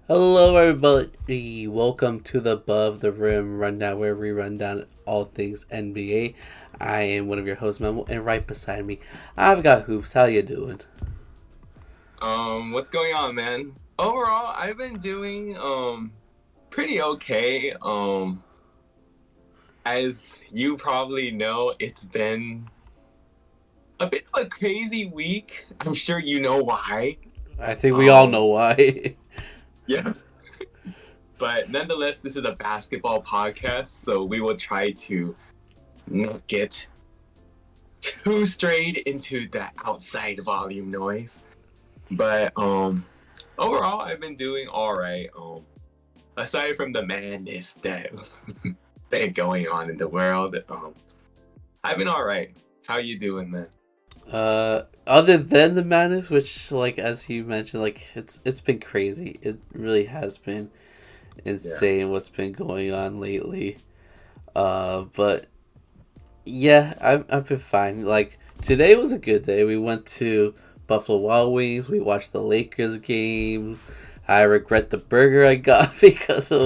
Hello, everybody. Welcome to the Above the Rim Rundown, where we run down all things NBA. I am one of your hosts, Memo, and right beside me, I've got Hoops. How you doing? What's going on, man? Overall, I've been doing pretty okay. As you probably know, it's been a bit of a crazy week. I'm sure you know why. I think we all Um, know why. yeah, but nonetheless, this is a basketball podcast, so we will try to not get too strayed into the outside volume noise. But overall, I've been doing all right. Aside from the madness that been going on in the world, I've been all right. How you doing, man? Other than the madness, which, like as you mentioned, like it's been crazy. It really has been Yeah. insane what's been going on lately. But yeah, I've been fine. Like today was a good day. We went to Buffalo Wild Wings. We watched the Lakers game. I regret the burger I got because it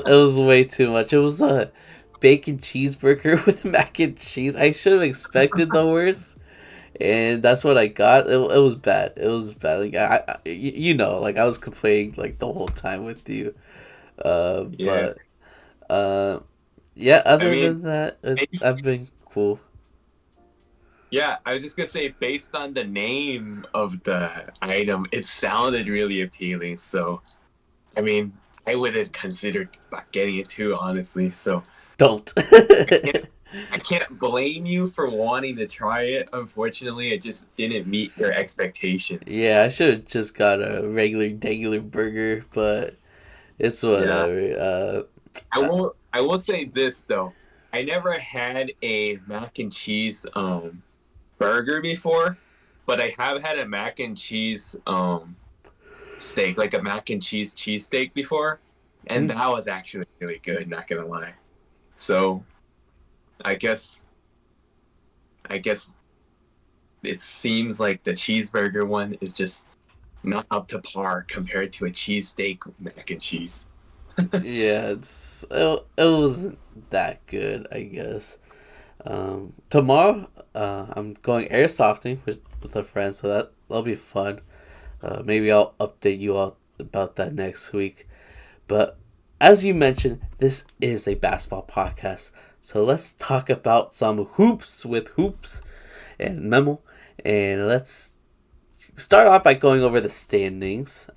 was way too much. It was a bacon cheeseburger with mac and cheese. I should have expected the worst, and that's what I got. It was bad. It was bad. Like you know, like I was complaining like the whole time with you. Yeah. But uh, yeah. I Other mean, than that, I've based, been cool. yeah, I was just gonna say, based on the name of the item, it sounded really appealing. So, I mean, I would have considered getting it too, honestly. So, Don't. I can't, I can't blame you for wanting to try it. Unfortunately, it just didn't meet your expectations. Yeah, I should have just got a regular burger, but it's Yeah. whatever. I will say this though. I never had a mac and cheese burger before, but I have had a mac and cheese steak, like a mac and cheese cheesesteak before, and Mm, that was actually really good, not gonna lie. So I guess I guess it seems like the cheeseburger one is just not up to par compared to a cheesesteak mac and cheese. yeah, it wasn't that good, I guess. Tomorrow, I'm going airsofting with a friend, so that'll be fun. Maybe I'll update you all about that next week. But as you mentioned, this is a basketball podcast. So let's talk about some hoops with hoops and Memo. And let's start off by going over the standings.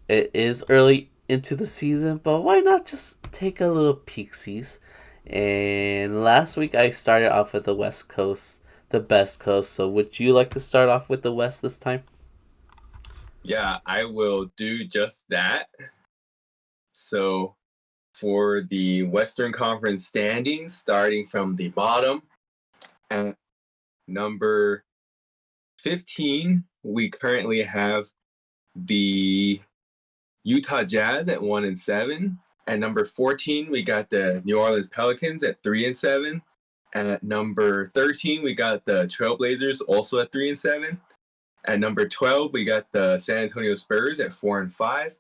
It is early into the season, but why not just take a little peeksies? And last week I started off with the West Coast, the best coast. So would you like to start off with the West this time? Yeah, I will do just that. So for the Western Conference standings, starting from the bottom at number 15, we currently have the Utah Jazz at 1-7. At number 14, we got the New Orleans Pelicans at 3-7. At number 13, we got the Trailblazers also at 3-7. At number 12, we got the San Antonio Spurs at 4-5.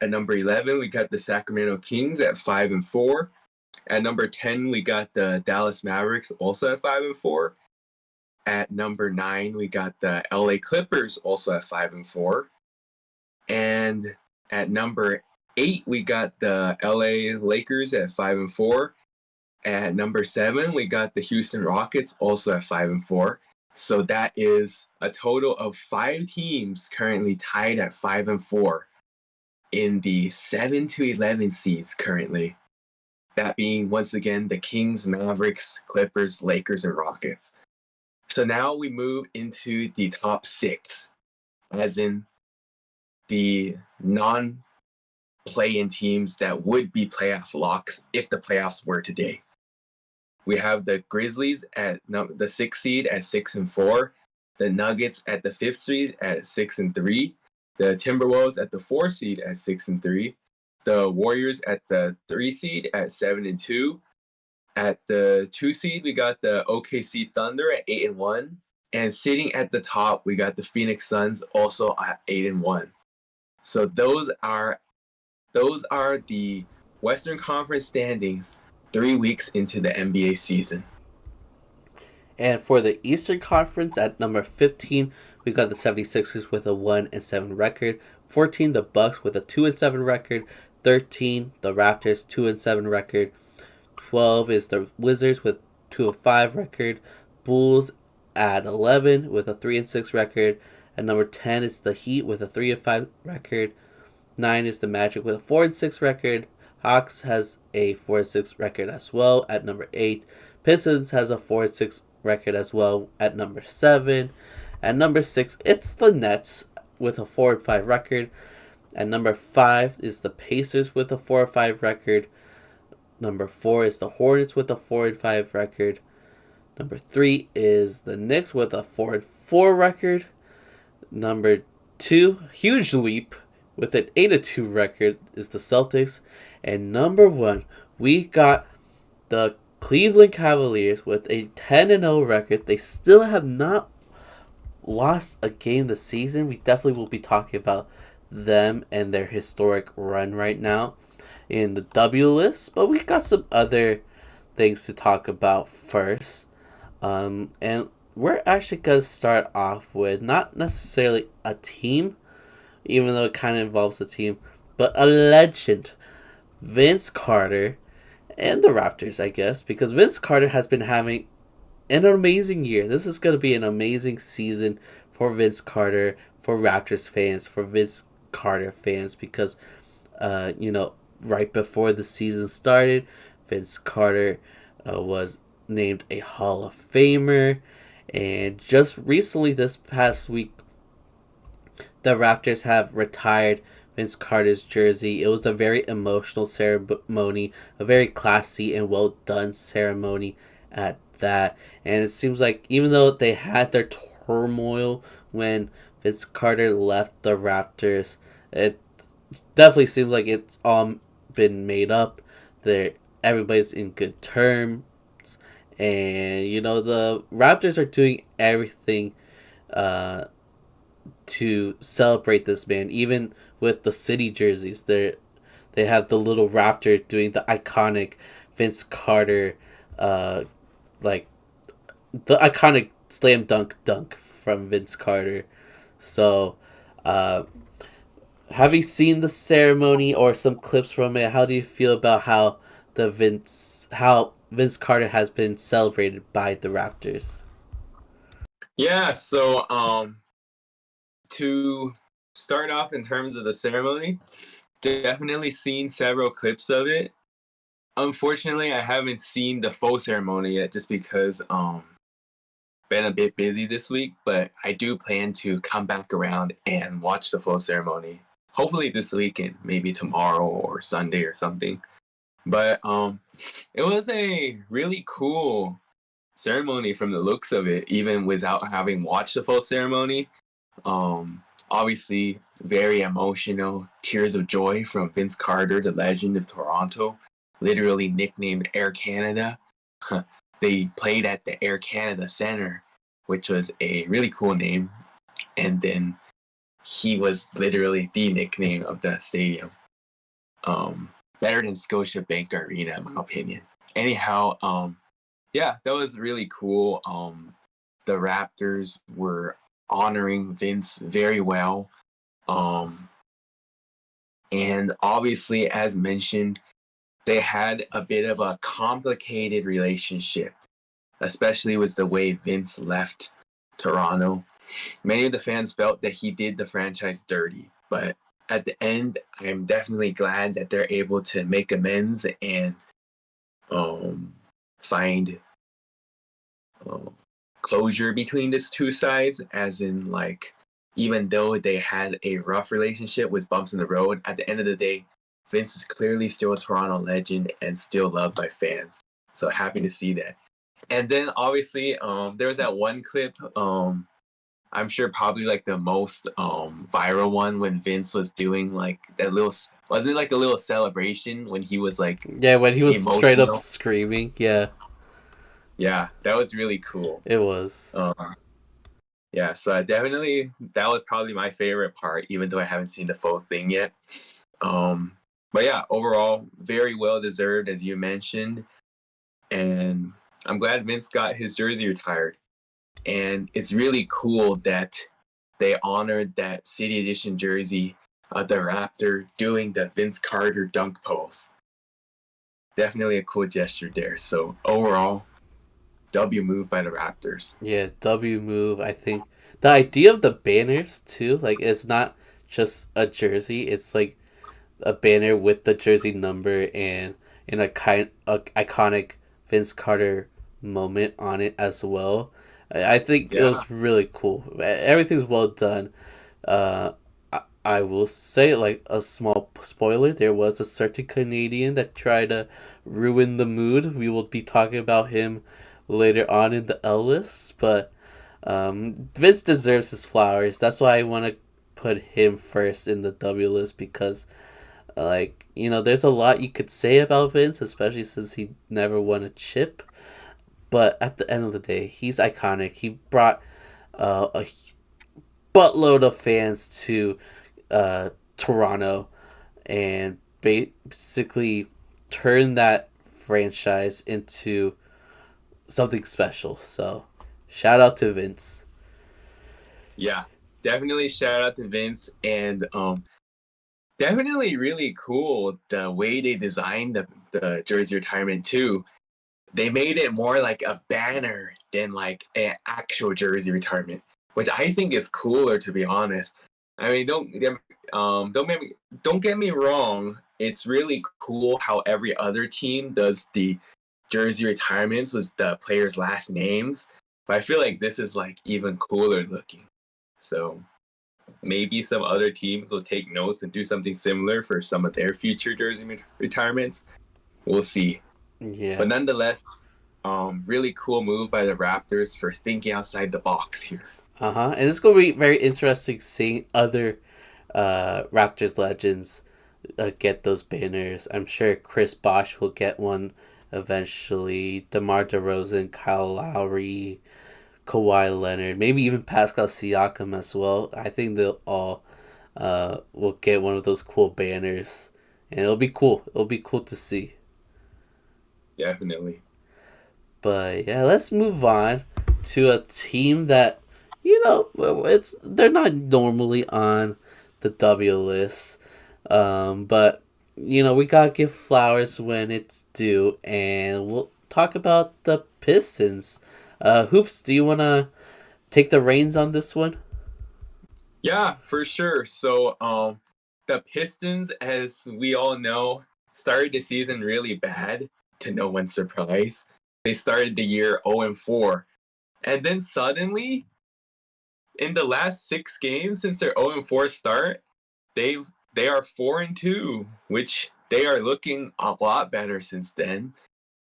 At number 11, we got the Sacramento Kings at 5-4. At number 10, we got the Dallas Mavericks also at 5-4. At number 9, we got the LA Clippers also at 5-4. And at number 8, we got the LA Lakers at 5-4. At number 7, we got the Houston Rockets also at 5-4. So that is a total of 5 teams currently tied at 5-4 in the 7 to 11 seeds currently. That being once again the Kings, Mavericks, Clippers, Lakers, and Rockets. So now we move into the top 6, as in the non play in teams that would be playoff locks if the playoffs were today. We have the Grizzlies at the 6th seed at 6-4, the Nuggets at the 5th seed at 6-3, the Timberwolves at the 4th seed at 6-3, the Warriors at the 3 seed at 7-2. At the 2 seed, we got the OKC Thunder at 8-1, and sitting at the top, we got the Phoenix Suns also at 8-1. So those are the Western Conference standings 3 weeks into the NBA season. And for the Eastern Conference at number 15, we got the 76ers with a 1-7 record. 14, the Bucks with a 2-7 record. 13, the Raptors 2-7 record. 12 is the Wizards with 2-5 record. Bulls at 11 with a 3-6 record. At number 10 is the Heat with a 3-5 record. 9 is the Magic with a 4-6 record. Hawks has a 4-6 record as well at number 8. Pistons has a 4-6 record as well at number 7. At number 6, it's the Nets with a 4-5 record. At number 5 is the Pacers with a 4-5 record. Number 4 is the Hornets with a 4-5 record. Number 3 is the Knicks with a 4-4 record. Number 2, huge leap, with an 8-2 record is the Celtics. And number 1, we got the Cleveland Cavaliers with a 10-0 record. They still have not lost a game this season. We definitely will be talking about them and their historic run right now in the W list. But we got some other things to talk about first. And we're actually going to start off with not necessarily a team, even though it kind of involves a team, but a legend, Vince Carter, and the Raptors, I guess, because Vince Carter has been having an amazing year. This is going to be an amazing season for Vince Carter, for Raptors fans, for Vince Carter fans, because, right before the season started, Vince Carter was named a Hall of Famer, and just recently, this past week, the Raptors have retired Vince Carter's jersey. It was a very emotional ceremony, a very classy and well done ceremony at that. And it seems like even though they had their turmoil when Vince Carter left the Raptors, it definitely seems like it's all been made up. Everybody's in good terms. And, the Raptors are doing everything to celebrate this man, even with the city jerseys. They have the little raptor doing the iconic Vince Carter, like the iconic slam dunk from Vince Carter. So, have you seen the ceremony or some clips from it? How do you feel about how Vince Carter has been celebrated by the Raptors? Yeah, so to start off in terms of the ceremony, definitely seen several clips of it. Unfortunately, I haven't seen the full ceremony yet just because been a bit busy this week, but I do plan to come back around and watch the full ceremony. Hopefully this weekend, maybe tomorrow or Sunday or something. But it was a really cool ceremony from the looks of it, even without having watched the full ceremony. Obviously, very emotional, tears of joy from Vince Carter, the legend of Toronto, literally nicknamed Air Canada. They played at the Air Canada Center, which was a really cool name. And then he was literally the nickname of the stadium. Better than Scotiabank Arena, in my opinion. Anyhow, yeah, that was really cool. The Raptors were honoring Vince very well. And obviously, as mentioned, they had a bit of a complicated relationship, especially with the way Vince left Toronto. Many of the fans felt that he did the franchise dirty, but at the end, I'm definitely glad that they're able to make amends and find closure between these two sides, as in, like, even though they had a rough relationship with bumps in the road, at the end of the day, Vince is clearly still a Toronto legend and still loved by fans. So happy to see that. And then obviously, there was that one clip, I'm sure probably like the most viral one, when Vince was doing like that little, wasn't it like a little celebration when he was like, Yeah, when he was straight up emotional? screaming. Yeah, Yeah, that was really cool. it was. Uh, Yeah, so that was probably my favorite part, even though I haven't seen the full thing yet. Um, but yeah, overall, very well deserved, as you mentioned, and I'm glad Vince got his jersey retired. And it's really cool that they honored that City Edition jersey of the Raptor doing the Vince Carter dunk pose. Definitely a cool gesture there. So overall, W move by the Raptors. Yeah, W move. I think the idea of the banners too, like it's not just a jersey. It's like a banner with the jersey number and a iconic Vince Carter moment on it as well. I think it Yeah, was really cool. Everything's well done. Uh, I will say, like, a small spoiler, there was a certain Canadian that tried to ruin the mood. We will be talking about him later on in the L list, but Vince deserves his flowers. That's why I want to put him first in the W list because, like, there's a lot you could say about Vince, especially since he never won a chip. But at the end of the day, he's iconic. He brought a buttload of fans to Toronto and basically turn that franchise into something special. So, shout out to Vince. yeah. Definitely shout out to Vince and definitely really cool the way they designed the jersey retirement too. They made it more like a banner than like an actual jersey retirement, which I think is cooler to be honest. I mean, don't get me wrong. It's really cool how every other team does the jersey retirements with the players' last names, but I feel like this is like even cooler looking. So maybe some other teams will take notes and do something similar for some of their future jersey retirements. We'll see. Yeah. But nonetheless, really cool move by the Raptors for thinking outside the box here. And it's going to be very interesting seeing other Raptors legends get those banners. I'm sure Chris Bosh will get one eventually. DeMar DeRozan, Kyle Lowry, Kawhi Leonard, maybe even Pascal Siakam as well. I think they'll all will get one of those cool banners, and it'll be cool. It'll be cool to see. Definitely. But yeah, let's move on to a team that they're not normally on the W list, but we gotta give flowers when it's due, and we'll talk about the Pistons. Hoops, do you wanna take the reins on this one? Yeah, for sure. So, the Pistons, as we all know, started the season really bad. To no one's surprise, they started the year 0-4, and then suddenly, in the last 6 games since their 0-4 start, they they are 4-2, which they are looking a lot better since then.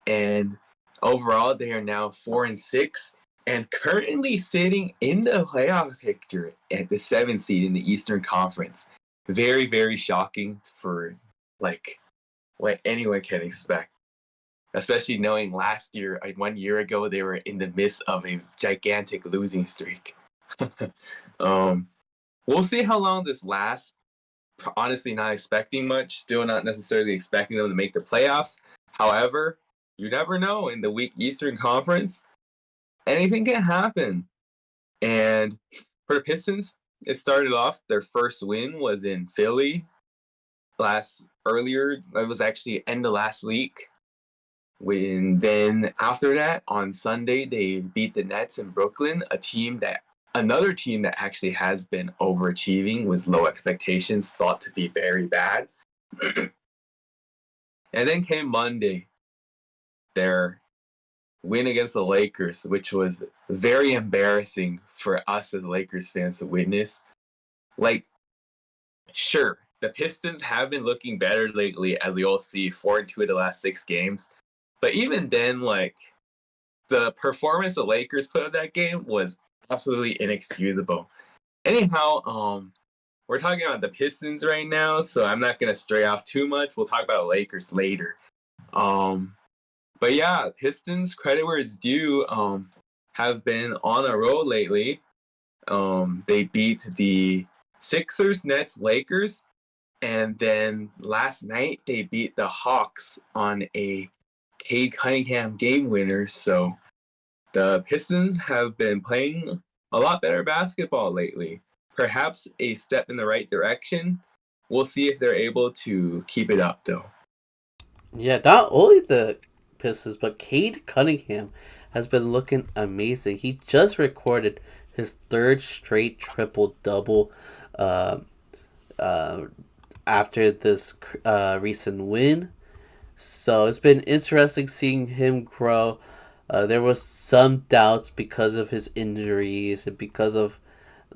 And overall, they are now 4-6 and currently sitting in the playoff picture at the 7th seed in the Eastern Conference. Very, very shocking for like what anyone can expect, especially knowing last year, like 1 year ago, they were in the midst of a gigantic losing streak. um, we'll see how long this lasts. Honestly, not expecting much. Still not necessarily expecting them to make the playoffs. However, you never know in the weak Eastern Conference. Anything can happen. And for the Pistons, it started off their first win was in Philly earlier. It was actually end of last week. When then after that on Sunday they beat the Nets in Brooklyn, another team that actually has been overachieving with low expectations, thought to be very bad. And then came Monday, their win against the Lakers, which was very embarrassing for us as Lakers fans to witness. Like, sure, the Pistons have been looking better lately, as we all see, 4-2 of the last 6 games. But even then, like, the performance the Lakers put up that game was absolutely inexcusable. Anyhow, we're talking about the Pistons right now, so I'm not gonna stray off too much. We'll talk about the Lakers later. Um, but yeah, Pistons, credit where it's due, have been on a roll lately. They beat the Sixers, Nets, Lakers, and then last night they beat the Hawks on a Cade Cunningham game winner. So the Pistons have been playing a lot better basketball lately. Perhaps a step in the right direction. We'll see if they're able to keep it up, though. Yeah, not only the Pistons, but Cade Cunningham has been looking amazing. He just recorded his third straight triple double uh, uh, after this recent win. So it's been interesting seeing him grow. There was some doubts because of his injuries and because of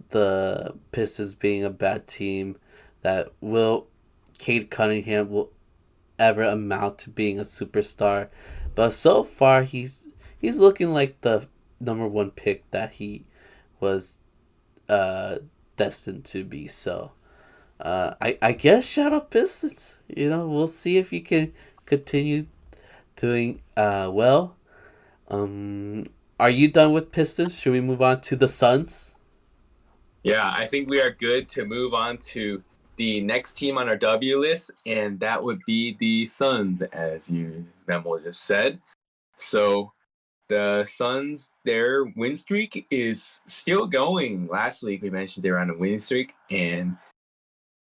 the Pistons being a bad team that will Cade Cunningham will ever amount to being a superstar. But so far he's looking like the number one pick that he was uh, destined to be. So I guess shout out Pistons. We'll see if you can continue doing well. Are you done with Pistons? Should we move on to the Suns? Yeah, I think we are good to move on to the next team on our W list, and that would be the Suns, as you Memo just said. So the Suns, their win streak is still going. Last week we mentioned they were on a win streak, and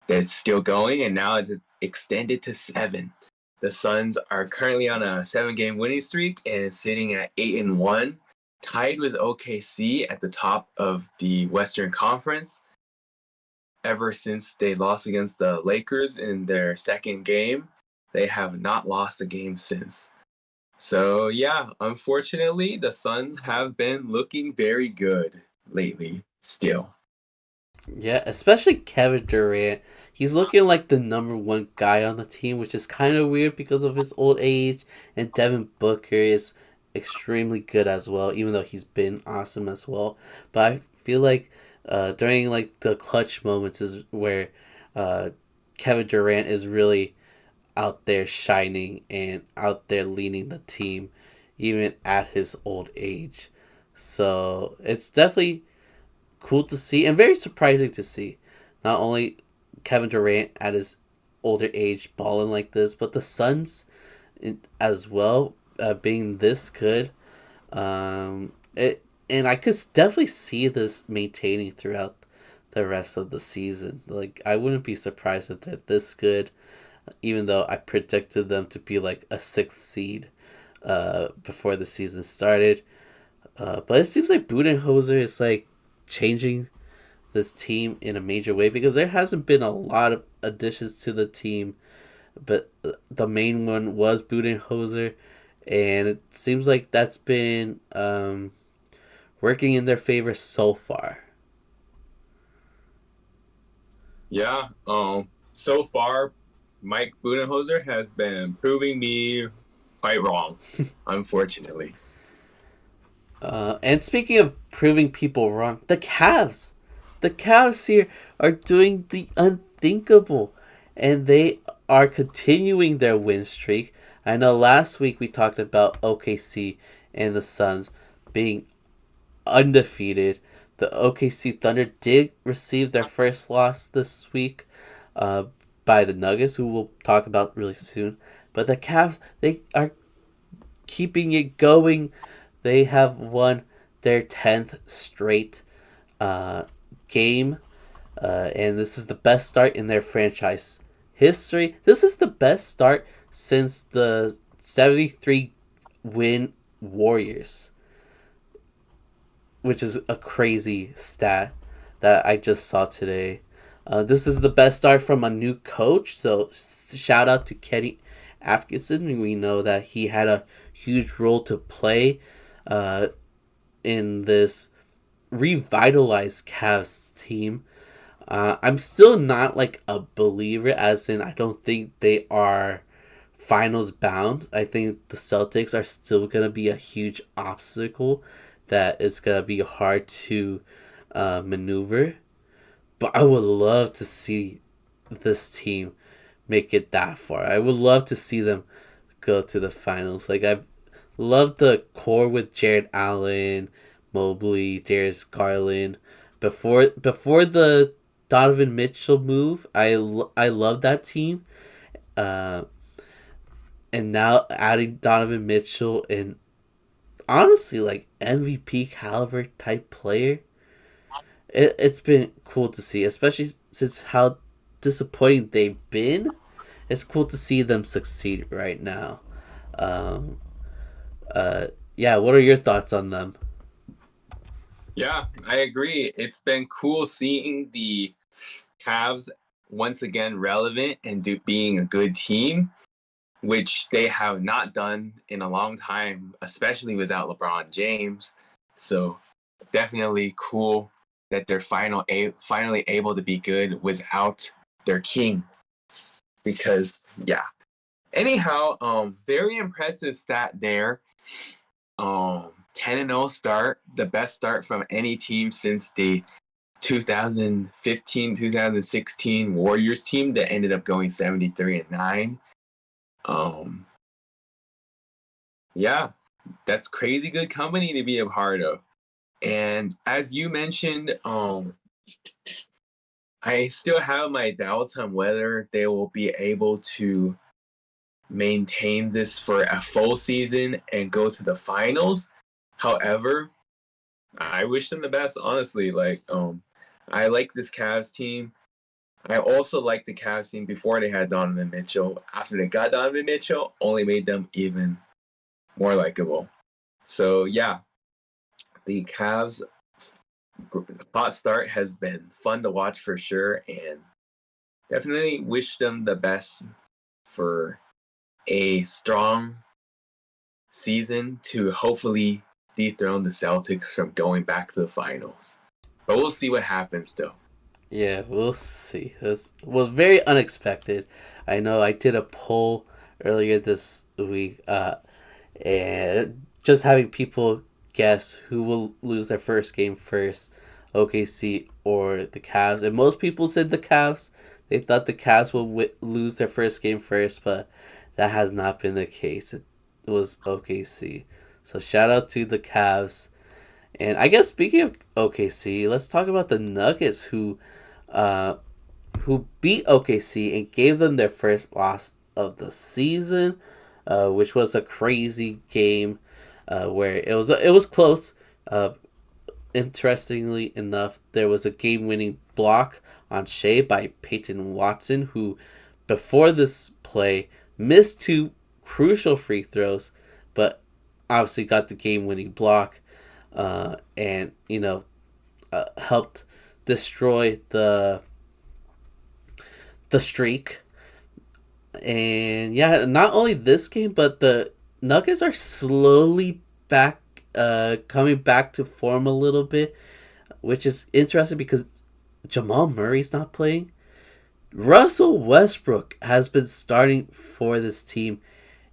they're still going, and now it's extended to 7. The Suns are currently on a 7-game winning streak and sitting at 8-1, tied with OKC at the top of the Western Conference. Ever since they lost against the Lakers in their second game, they have not lost a game since. So yeah, unfortunately, the Suns have been looking very good lately still. Yeah, especially Kevin Durant. He's looking like the number one guy on the team, which is kind of weird because of his old age. And Devin Booker is extremely good as well, even though he's been awesome as well. But I feel like during like the clutch moments is where uh, Kevin Durant is really out there shining and out there leading the team, even at his old age. So it's definitely cool to see and very surprising to see. Not only Kevin Durant at his older age balling like this, but the Suns as well being this good. It and I could definitely see this maintaining throughout the rest of the season. Like I wouldn't be surprised if they're this good, even though I predicted them to be like a sixth seed before the season started. But it seems like Budenholzer is like changing this team in a major way because there hasn't been a lot of additions to the team, but the main one was Budenholzer, and it seems like that's been working in their favor so far. Yeah, so far, Mike Budenholzer has been proving me quite wrong, unfortunately. And speaking of proving people wrong, the Cavs here are doing the unthinkable, and they are continuing their win streak. I know last week we talked about OKC and the Suns being undefeated. The OKC Thunder did receive their first loss this week uh, by the Nuggets, who we'll talk about really soon. But the Cavs, they are keeping it going. They have won their 10th straight game, and this is the best start in their franchise history. This is the best start since the 73 win Warriors, which is a crazy stat that I just saw today. This is the best start from a new coach, so shout out to Kenny Atkinson. We know that he had a huge role to play in this revitalized Cavs team. I'm still not like a believer, as in I don't think they are finals bound. I think the Celtics are still gonna be a huge obstacle that it's gonna be hard to maneuver. But I would love to see this team make it that far. I would love to see them go to the finals. Like I've loved the core with Jared Allen, Mobley, Darius Garland, before the Donovan Mitchell move, I love that team. Uh, and now adding Donovan Mitchell and honestly like MVP caliber type player, it's been cool to see, especially since how disappointing they've been. It's cool to see them succeed right now. Um, yeah, what are your thoughts on them? Yeah, I agree. It's been cool seeing the Cavs once again relevant and being a good team, which they have not done in a long time, especially without LeBron James. So definitely cool that they're finally able to be good without their king. Because yeah. Anyhow, very impressive stat there. 10-0 start, the best start from any team since the 2015-2016 Warriors team that ended up going 73-9. Um, yeah, that's crazy good company to be a part of. And as you mentioned, I still have my doubts on whether they will be able to maintain this for a full season and go to the finals. However, I wish them the best, honestly. I like this Cavs team. I also liked the Cavs team before they had Donovan Mitchell. After they got Donovan Mitchell, only made them even more likable. So yeah, the Cavs hot start has been fun to watch for sure, and definitely wish them the best for a strong season to hopefully dethrone the Celtics from going back to the finals. But we'll see what happens though. Yeah, we'll see. This was very unexpected. I know I did a poll earlier this week, and just having people guess who will lose their first game first, OKC or the Cavs. And most people said the Cavs. They thought the Cavs will lose their first game first, but that has not been the case. It was OKC. So shout out to the Cavs. And I guess speaking of OKC, let's talk about the Nuggets uh, who beat OKC and gave them their first loss of the season, which was a crazy game where it was close. Interestingly enough, there was a game-winning block on Shea by Peyton Watson, who before this play missed two crucial free throws, but obviously got the game-winning block, and helped destroy the streak. And yeah, not only this game, but the Nuggets are slowly coming back to form a little bit, which is interesting because Jamal Murray's not playing. Russell Westbrook has been starting for this team,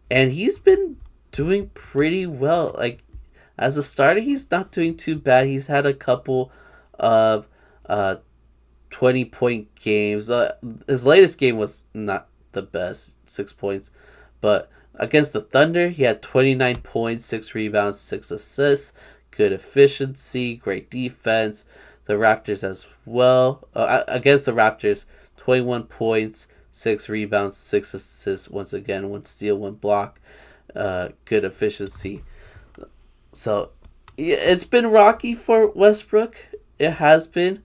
and he's been doing pretty well. Like as a starter, he's not doing too bad. He's had a couple of 20-point games. His latest game was not the best, 6 points, but against the Thunder, he had 29 points, 6 rebounds, 6 assists, good efficiency, great defense. The Raptors as well. Against the Raptors, 21 points, 6 rebounds, 6 assists. Once again, 1 steal, 1 block. Good efficiency. So yeah, it's been rocky for Westbrook. It has been,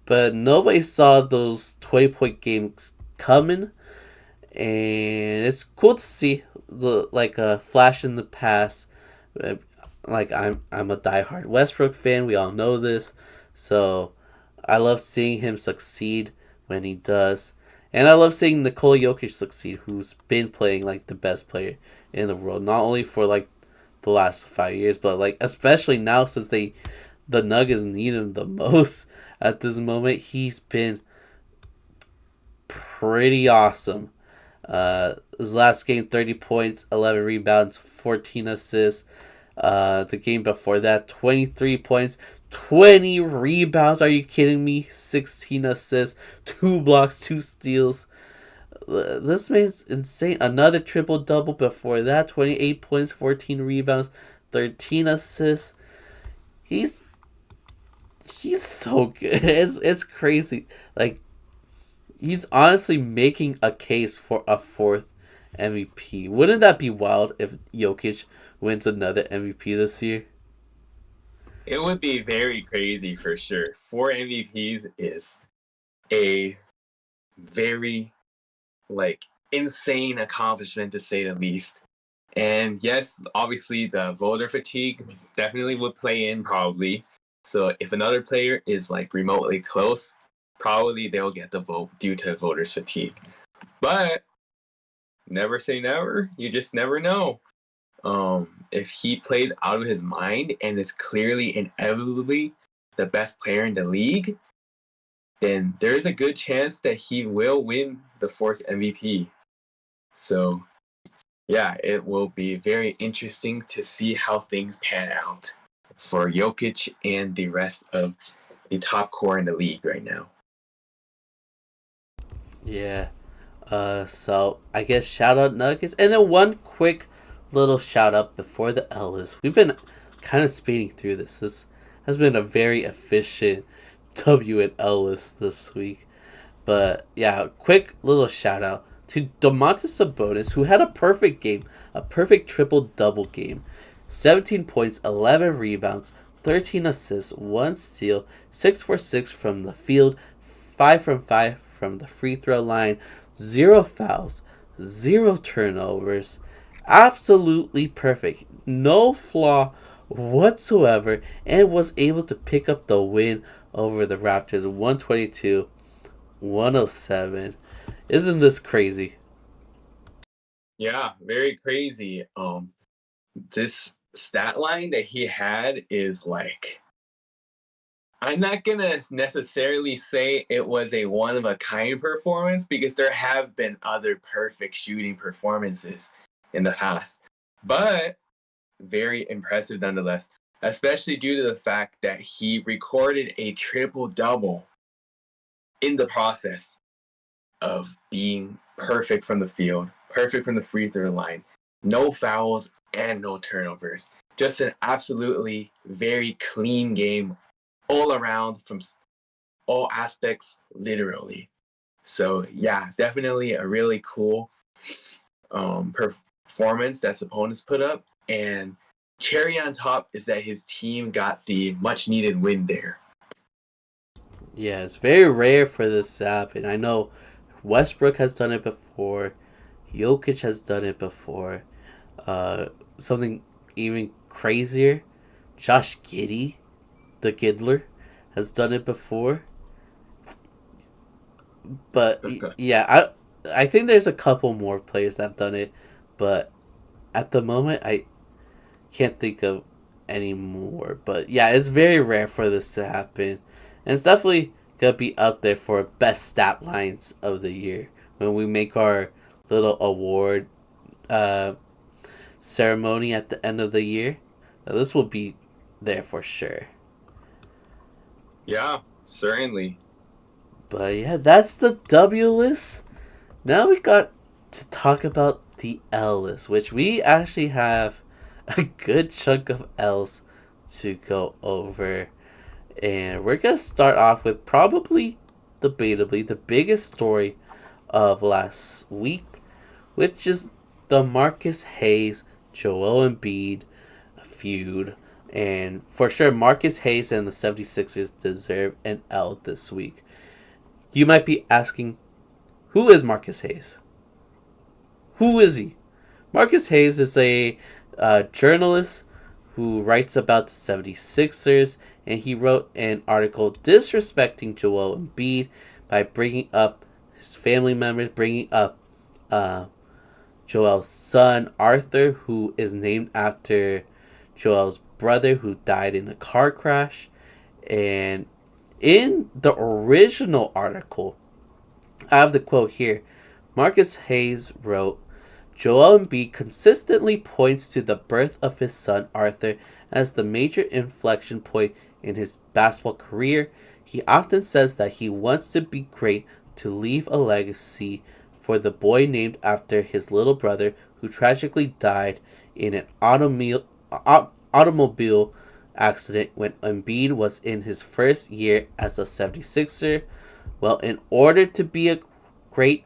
but nobody saw those 20-point games coming, and it's cool to see a flash in the past. Like I'm a diehard Westbrook fan. We all know this, so I love seeing him succeed when he does, and I love seeing Nikola Jokic succeed, who's been playing like the best player in the world, not only for like the last 5 years, but like especially now since the Nuggets need him the most at this moment. He's been pretty awesome. His last game, 30 points, 11 rebounds, 14 assists. The game before that, 23 points, 20 rebounds. Are you kidding me? 16 assists, 2 blocks, 2 steals. This man's insane. Another triple-double before that, 28 points, 14 rebounds, 13 assists. He's He's so good. It's crazy. Like, he's honestly making a case for a fourth MVP. Wouldn't that be wild if Jokic wins another MVP this year? It would be very crazy for sure. 4 MVPs is a very like insane accomplishment to say the least. And yes, obviously the voter fatigue definitely would play in probably. So if another player is like remotely close, probably they'll get the vote due to voters fatigue. But never say never. You just never know. If he plays out of his mind and is clearly inevitably the best player in the league, then there's a good chance that he will win the fourth MVP. So yeah, it will be very interesting to see how things pan out for Jokic and the rest of the top core in the league right now. Yeah. So I guess shout out Nuggets, and then one quick little shout out before the Ellis. We've been kind of speeding through this. This has been a very efficient W and Ellis this week. But yeah, quick little shout out to Domantas Sabonis, who had a perfect game, a perfect triple double game. 17 points, 11 rebounds, 13 assists, 1 steal, 6 for 6 from the field, 5 from 5 from the free throw line, 0 fouls, 0 turnovers. Absolutely perfect. No flaw whatsoever, and was able to pick up the win over the Raptors 122-107. Isn't this crazy? Yeah, very crazy. This stat line that he had is like, I'm not gonna necessarily say it was a one of a kind performance because there have been other perfect shooting performances in the past, but very impressive nonetheless, especially due to the fact that he recorded a triple double in the process of being perfect from the field, perfect from the free throw line, no fouls and no turnovers. Just an absolutely very clean game all around from all aspects, literally. So yeah, definitely a really cool performance that Sabonis put up. And cherry on top is that his team got the much needed win there. Yeah, it's very rare for this to happen. I know Westbrook has done it before. Jokic has done it before. Something even crazier. Josh Giddey, the Giddler, has done it before. But yeah, I think there's a couple more players that have done it, but at the moment I can't think of any more. But yeah, it's very rare for this to happen, and it's definitely gonna be up there for best stat lines of the year when we make our little award uh, ceremony at the end of the year. Now, this will be there for sure. Yeah, certainly. But yeah, that's the W list. Now we got to talk about the L list, which we actually have a good chunk of L's to go over. And we're going to start off with probably, debatably, the biggest story of last week, which is the Marcus Hayes, Joel Embiid feud. And for sure, Marcus Hayes and the 76ers deserve an L this week. You might be asking, who is Marcus Hayes? Who is he? Marcus Hayes is a journalist who writes about the 76ers, and he wrote an article disrespecting Joel Embiid by bringing up his family members, bringing up Joel's son, Arthur, who is named after Joel's brother who died in a car crash. And in the original article, I have the quote here. Marcus Hayes wrote, Joel Embiid consistently points to the birth of his son Arthur as the major inflection point in his basketball career. He often says that he wants to be great, to leave a legacy for the boy named after his little brother who tragically died in an automobile accident when Embiid was in his first year as a 76er. Well, in order to be a great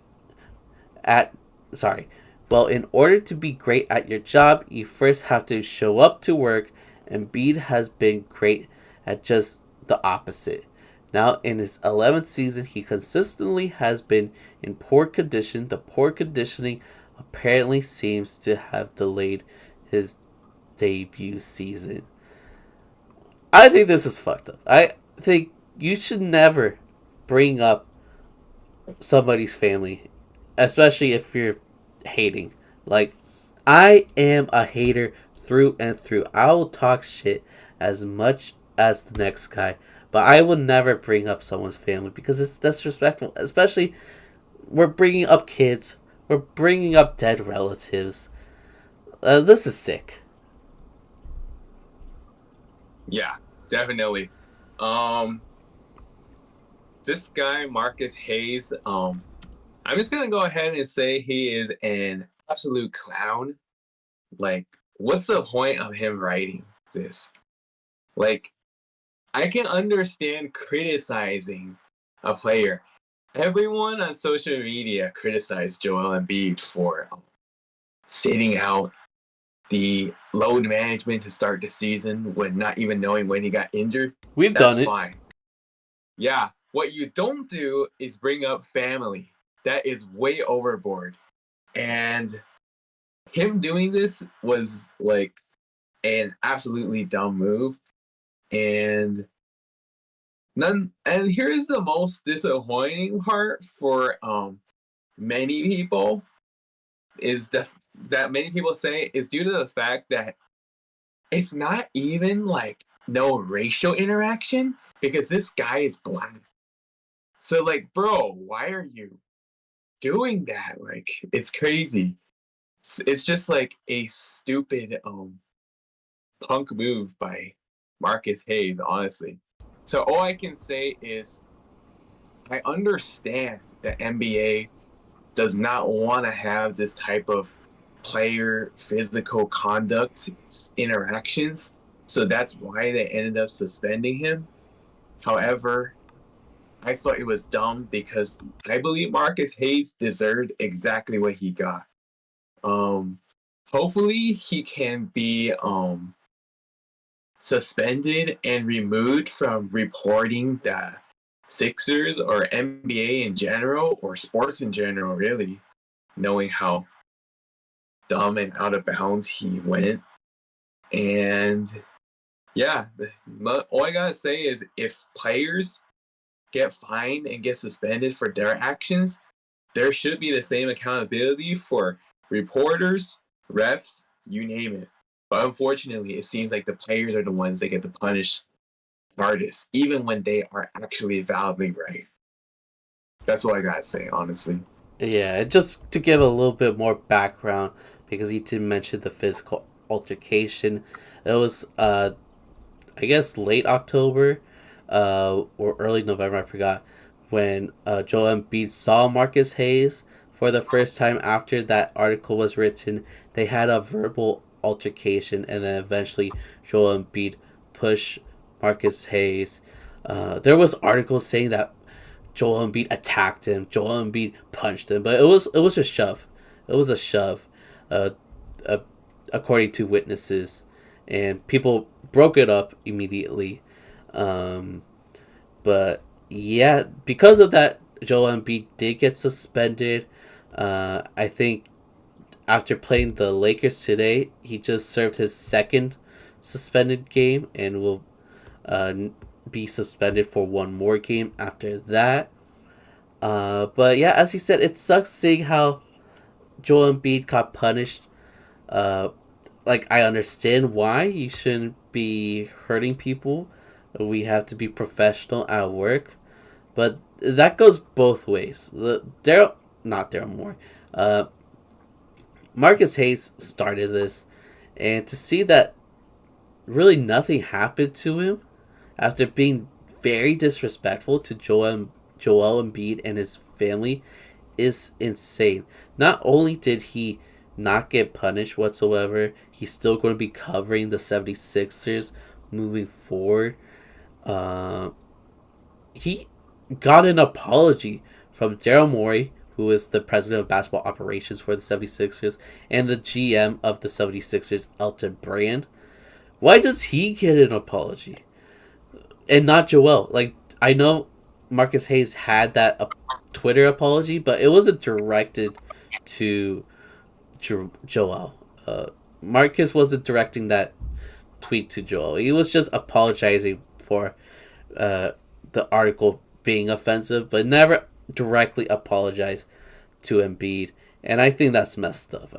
at sorry, in order to be great at your job, you first have to show up to work. Embiid has been great at just the opposite. Now, in his 11th season, he consistently has been in poor condition. The poor conditioning apparently seems to have delayed his debut season. I think this is fucked up. I think you should never bring up somebody's family, especially if you're hating. Like, I am a hater through and through. I will talk shit as much as the next guy, but I will never bring up someone's family because it's disrespectful. Especially, we're bringing up kids, we're bringing up dead relatives. This is sick. Yeah, definitely. Um, this guy Marcus Hayes. I'm just gonna go ahead and say he is an absolute clown. Like, what's the point of him writing this? Like, I can understand criticizing a player. Everyone on social media criticized Joel Embiid for sitting out the load management to start the season when not even knowing when he got injured. We've That's done it. fine. Yeah, what you don't do is bring up family. That is way overboard. And him doing this was like an absolutely dumb move. And here's the most disappointing part for many people is that many people say is due to the fact that it's not even like no racial interaction because this guy is black. So like, bro, why are you doing that? Like, it's crazy. It's just like a stupid punk move by Marcus Hayes, honestly. So all I can say is I understand that NBA does not want to have this type of player physical conduct interactions. So that's why they ended up suspending him. However, I thought it was dumb because I believe Marcus Hayes deserved exactly what he got. Um, hopefully he can be suspended and removed from reporting the Sixers or NBA in general or sports in general, really, knowing how dumb and out of bounds he went. And yeah, all I gotta say is if players get fined and get suspended for their actions, there should be the same accountability for reporters, refs, you name it. But unfortunately, it seems like the players are the ones that get the punish hardest, even when they are actually validly right. That's all I gotta say, honestly. Yeah, just to give a little bit more background, because you did mention the physical altercation. It was, I guess, late October, or early November, I forgot, when Joel Embiid saw Marcus Hayes for the first time after that article was written. They had a verbal altercation, and then eventually Joel Embiid pushed Marcus Hayes. There was articles saying that Joel Embiid attacked him. Joel Embiid punched him, but it was a shove. It was a shove, uh, uh, according to witnesses, and people broke it up immediately. Um, but yeah, because of that, Joel Embiid did get suspended. I think after playing the Lakers today, he just served his second suspended game and will uh, be suspended for one more game after that. But yeah, as he said, it sucks seeing how Joel Embiid got punished. Uh, like, I understand why you shouldn't be hurting people. We have to be professional at work, but that goes both ways. Not Daryl Moore. Marcus Hayes started this, and to see that really nothing happened to him after being very disrespectful to Joel Embiid and his family is insane. Not only did he not get punished whatsoever, he's still going to be covering the 76ers moving forward. Uh, he got an apology from Daryl Morey, who is the president of basketball operations for the 76ers, and the GM of the 76ers, Elton Brand. Why does he get an apology? And not Joel? Like, I know Marcus Hayes had that Twitter apology, but it wasn't directed to Joel. Marcus wasn't directing that tweet to Joel. He was just apologizing for uh, the article being offensive, but never directly apologized to Embiid. And I think that's messed up.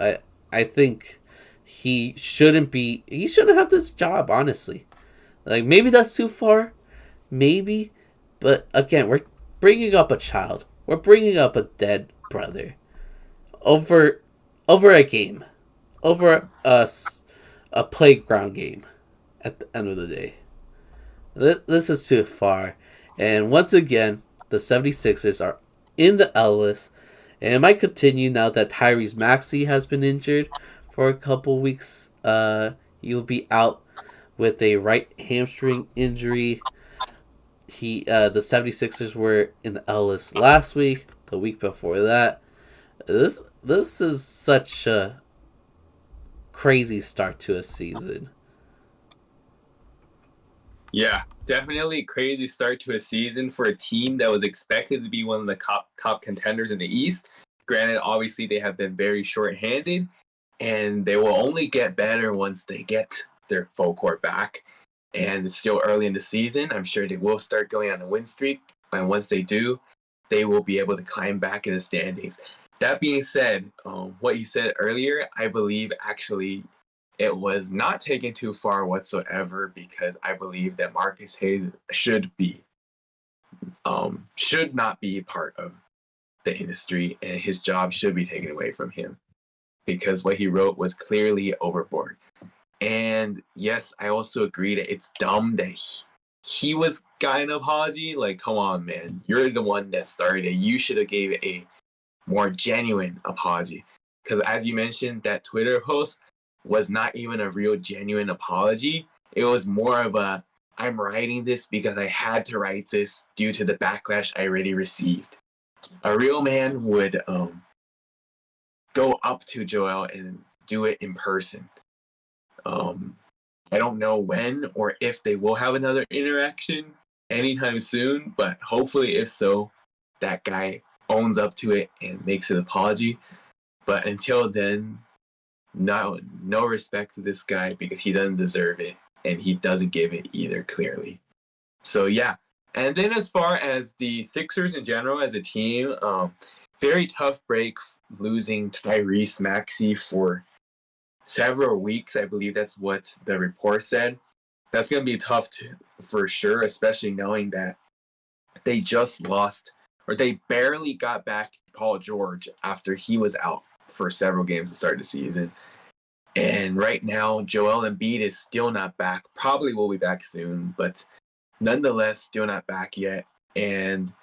I think he shouldn't have this job, honestly. Like, maybe that's too far, maybe, but again, we're bringing up a child. We're bringing up a dead brother over a game, over a playground game at the end of the day. This is too far. And once again, the 76ers are in the L list. And it might continue now that Tyrese Maxey has been injured for a couple weeks. He'll be out with a right hamstring injury. The 76ers were in the L list last week, the week before that. This is such a crazy start to a season. Yeah, definitely crazy start to a season for a team that was expected to be one of the top contenders in the East. Granted, obviously they have been very short-handed, and they will only get better once they get their full court back. And it's still early in the season. I'm sure they will start going on a win streak, and once they do, they will be able to climb back in the standings. That being said, what you said earlier, I believe actually it was not taken too far whatsoever, because I believe that Marcus Hayes should not be part of the industry, and his job should be taken away from him because what he wrote was clearly overboard. And yes, I also agree that it's dumb that he was got an apology. Like, come on, man, you're the one that started it. You should have gave a more genuine apology, because as you mentioned, that Twitter post was not even a real genuine apology. It was more of a, I'm writing this because I had to write this due to the backlash I already received. A real man would go up to Joel and do it in person. I don't know when or if they will have another interaction anytime soon, but hopefully, if so, that guy owns up to it and makes an apology. But until then, no respect to this guy, because he doesn't deserve it, and he doesn't give it either, clearly. So yeah. And then as far as the Sixers in general as a team, very tough break losing Tyrese Maxey for several weeks. I believe that's what the report said. That's going to be tough for sure, especially knowing that they just lost, or they barely got back Paul George after he was out for several games to start the season. And right now, Joel Embiid is still not back. Probably will be back soon, but nonetheless, still not back yet. And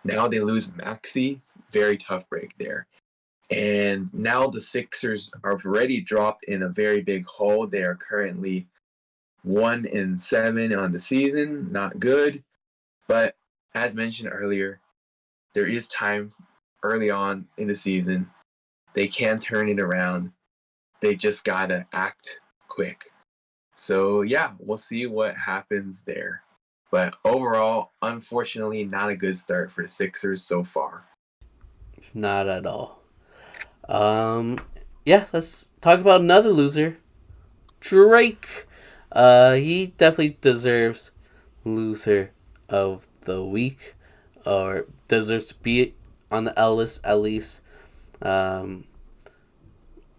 now they lose Maxey. Very tough break there. And now the Sixers are already dropped in a very big hole. They are currently 1-7 on the season. Not good. But as mentioned earlier, there is time early on in the season. They can turn it around. They just gotta act quick. So yeah, we'll see what happens there. But overall, unfortunately, not a good start for the Sixers so far. Not at all. Yeah, let's talk about another loser, Drake. He definitely deserves loser of the week, or deserves to be on the L list at least. Um,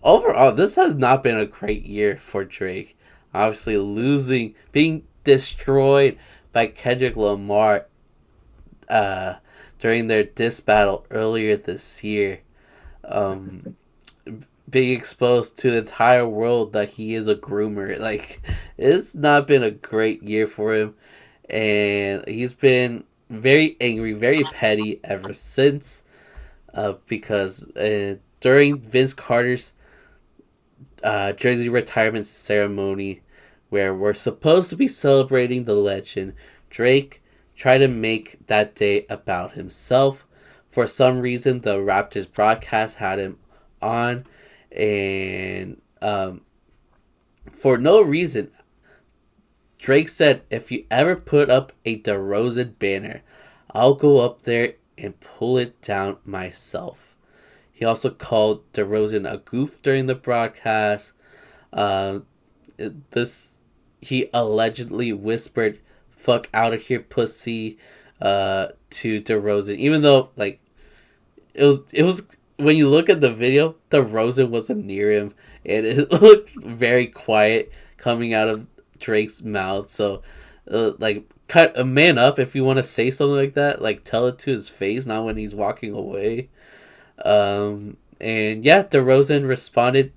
Overall, this has not been a great year for Drake. Obviously, being destroyed by Kendrick Lamar uh, during their diss battle earlier this year. Um, Being exposed to the entire world that he is a groomer. Like, it's not been a great year for him. And he's been very angry, very petty ever since. Because during Vince Carter's jersey retirement ceremony, where we're supposed to be celebrating the legend, Drake tried to make that day about himself. For some reason, the Raptors broadcast had him on, and for no reason, Drake said, "If you ever put up a DeRozan banner, I'll go up there and pull it down myself." He also called DeRozan a goof during the broadcast. Uh, this he allegedly whispered "fuck out of here, pussy" to DeRozan, even though like it was when you look at the video, DeRozan wasn't near him, and it looked very quiet coming out of Drake's mouth. So, like, cut a man up if you want to say something like that. Like, tell it to his face, not when he's walking away. And yeah, DeRozan responded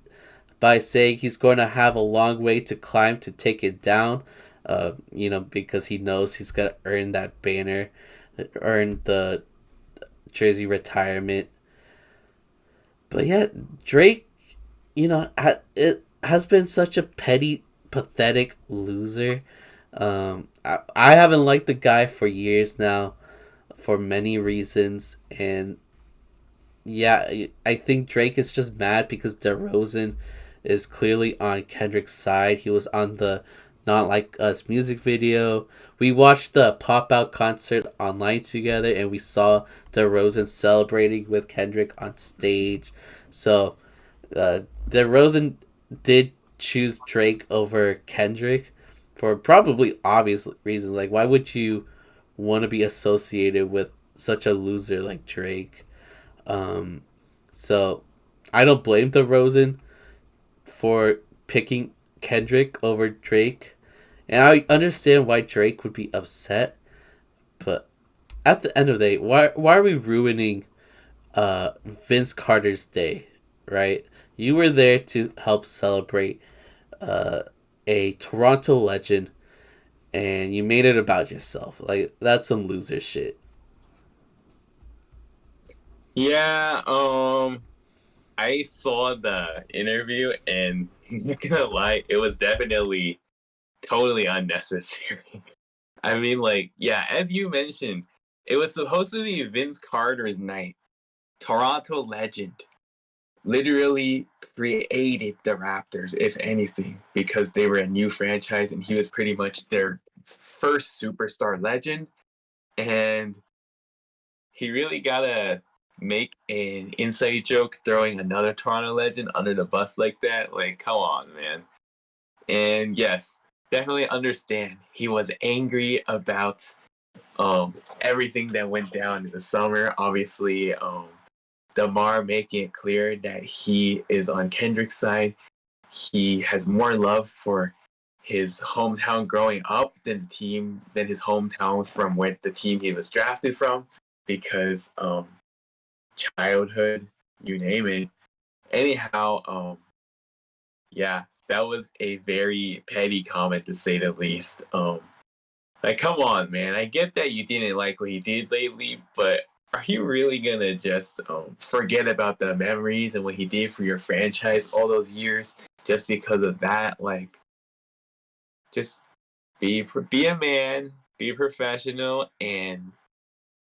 by saying he's going to have a long way to climb to take it down. Because he knows he's gonna earn that banner, earn the jersey retirement. But yeah, Drake, it has been such a petty, pathetic loser. I haven't liked the guy for years now, for many reasons, and yeah, I think Drake is just mad because DeRozan is clearly on Kendrick's side. He was on the Not Like Us music video. We watched the Pop Out concert online together, and we saw DeRozan celebrating with Kendrick on stage. So, DeRozan did choose Drake over Kendrick for probably obvious reasons. Like, why would you want to be associated with such a loser like Drake? So I don't blame DeRozan for picking Kendrick over Drake, and I understand why Drake would be upset. But at the end of the day, why are we ruining Vince Carter's day, right? You were there to help celebrate a Toronto legend, and you made it about yourself. Like, that's some loser shit. Yeah, I saw the interview and I'm not gonna lie, it was definitely totally unnecessary. I mean, like, yeah, as you mentioned, it was supposed to be Vince Carter's night. Toronto legend literally created the Raptors, if anything, because they were a new franchise and he was pretty much their first superstar legend. And he really gotta make an inside joke throwing another Toronto legend under the bus like that. Like, come on, man. And yes, definitely understand he was angry about everything that went down in the summer. Obviously, DeMar making it clear that he is on Kendrick's side. He has more love for his hometown growing up than his hometown from where the team he was drafted from, because childhood, you name it. Anyhow, yeah, that was a very petty comment to say the least. Like, come on, man. I get that you didn't like what he did lately, but are you really gonna just forget about the memories and what he did for your franchise all those years just because of that? Like, just be a man, be professional, and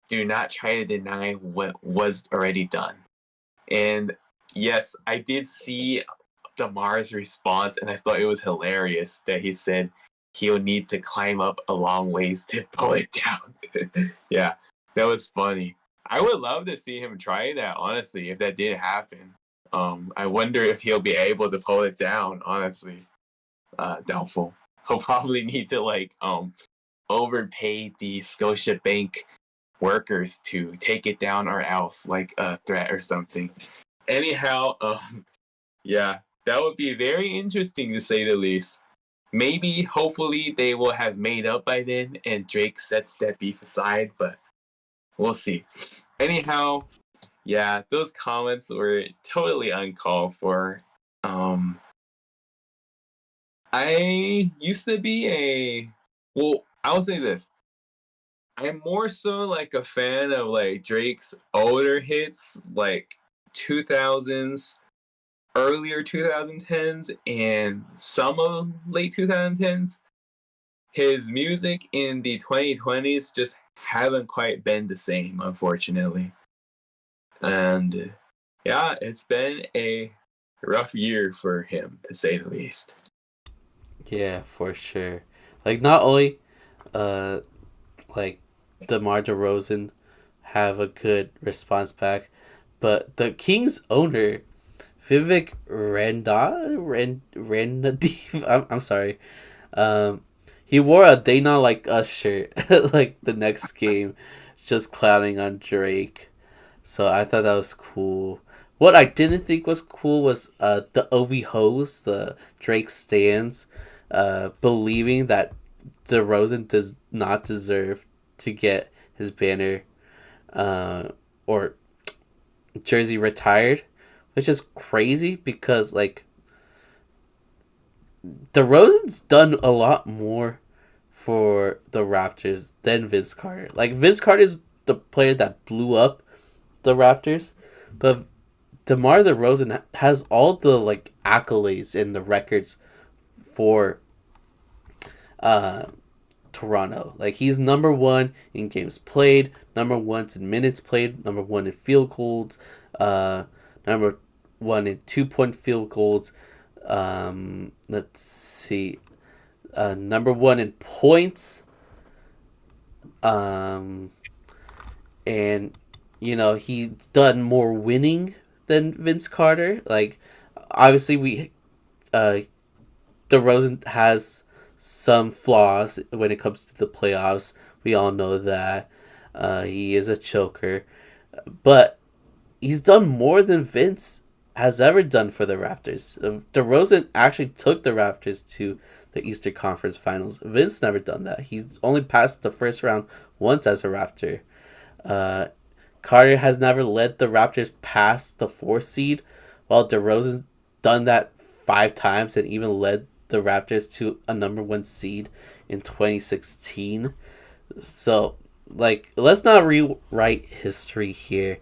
do not try to deny what was already done. And yes, I did see DeMar's response, and I thought it was hilarious that he said he'll need to climb up a long ways to pull it down. Yeah, that was funny. I would love to see him try that, honestly, if that did happen. I wonder if he'll be able to pull it down, honestly. Doubtful. He'll probably need to, like, overpay the Scotiabank workers to take it down or else, like a threat or something. Anyhow, yeah, that would be very interesting to say the least. Maybe, hopefully, they will have made up by then and Drake sets that beef aside, but we'll see. Anyhow, yeah, those comments were totally uncalled for. Um, I used to be well, I'll say this. I'm more so like a fan of like Drake's older hits, like 2000s earlier 2010s and some of late 2010s, his music in the 2020s just haven't quite been the same, unfortunately. And yeah, it's been a rough year for him, to say the least. Yeah, for sure. Like not only uh like DeMar DeRozan have a good response back, but the Kings owner Vivek Ranadiv. I'm sorry. Um, he wore a "They Not Like Us" shirt like the next game, just clowning on Drake. So I thought that was cool. What I didn't think was cool was the OV hoes, the Drake stands, believing that DeRozan does not deserve to get his banner or jersey retired, which is crazy because like DeRozan's done a lot more for the Raptors than Vince Carter. Like Vince Carter is the player that blew up the Raptors, but DeMar DeRozan has all the like accolades and the records for uh Toronto. Like he's number one in games played, number one in minutes played, number one in field goals, number one in 2 point field goals. Let's see, number one in points. Um, and he's done more winning than Vince Carter. Like obviously uh DeRozan has some flaws when it comes to the playoffs. We all know that. He is a choker. But he's done more than Vince has ever done for the Raptors. DeRozan actually took the Raptors to the Eastern Conference Finals. Vince never done that. He's only passed the first round once as a Raptor. Uh, Carter has never led the Raptors past the 4th seed, while DeRozan's done that 5 times and even led the Raptors to a number 1 seed in 2016. So, like, let's not rewrite history here.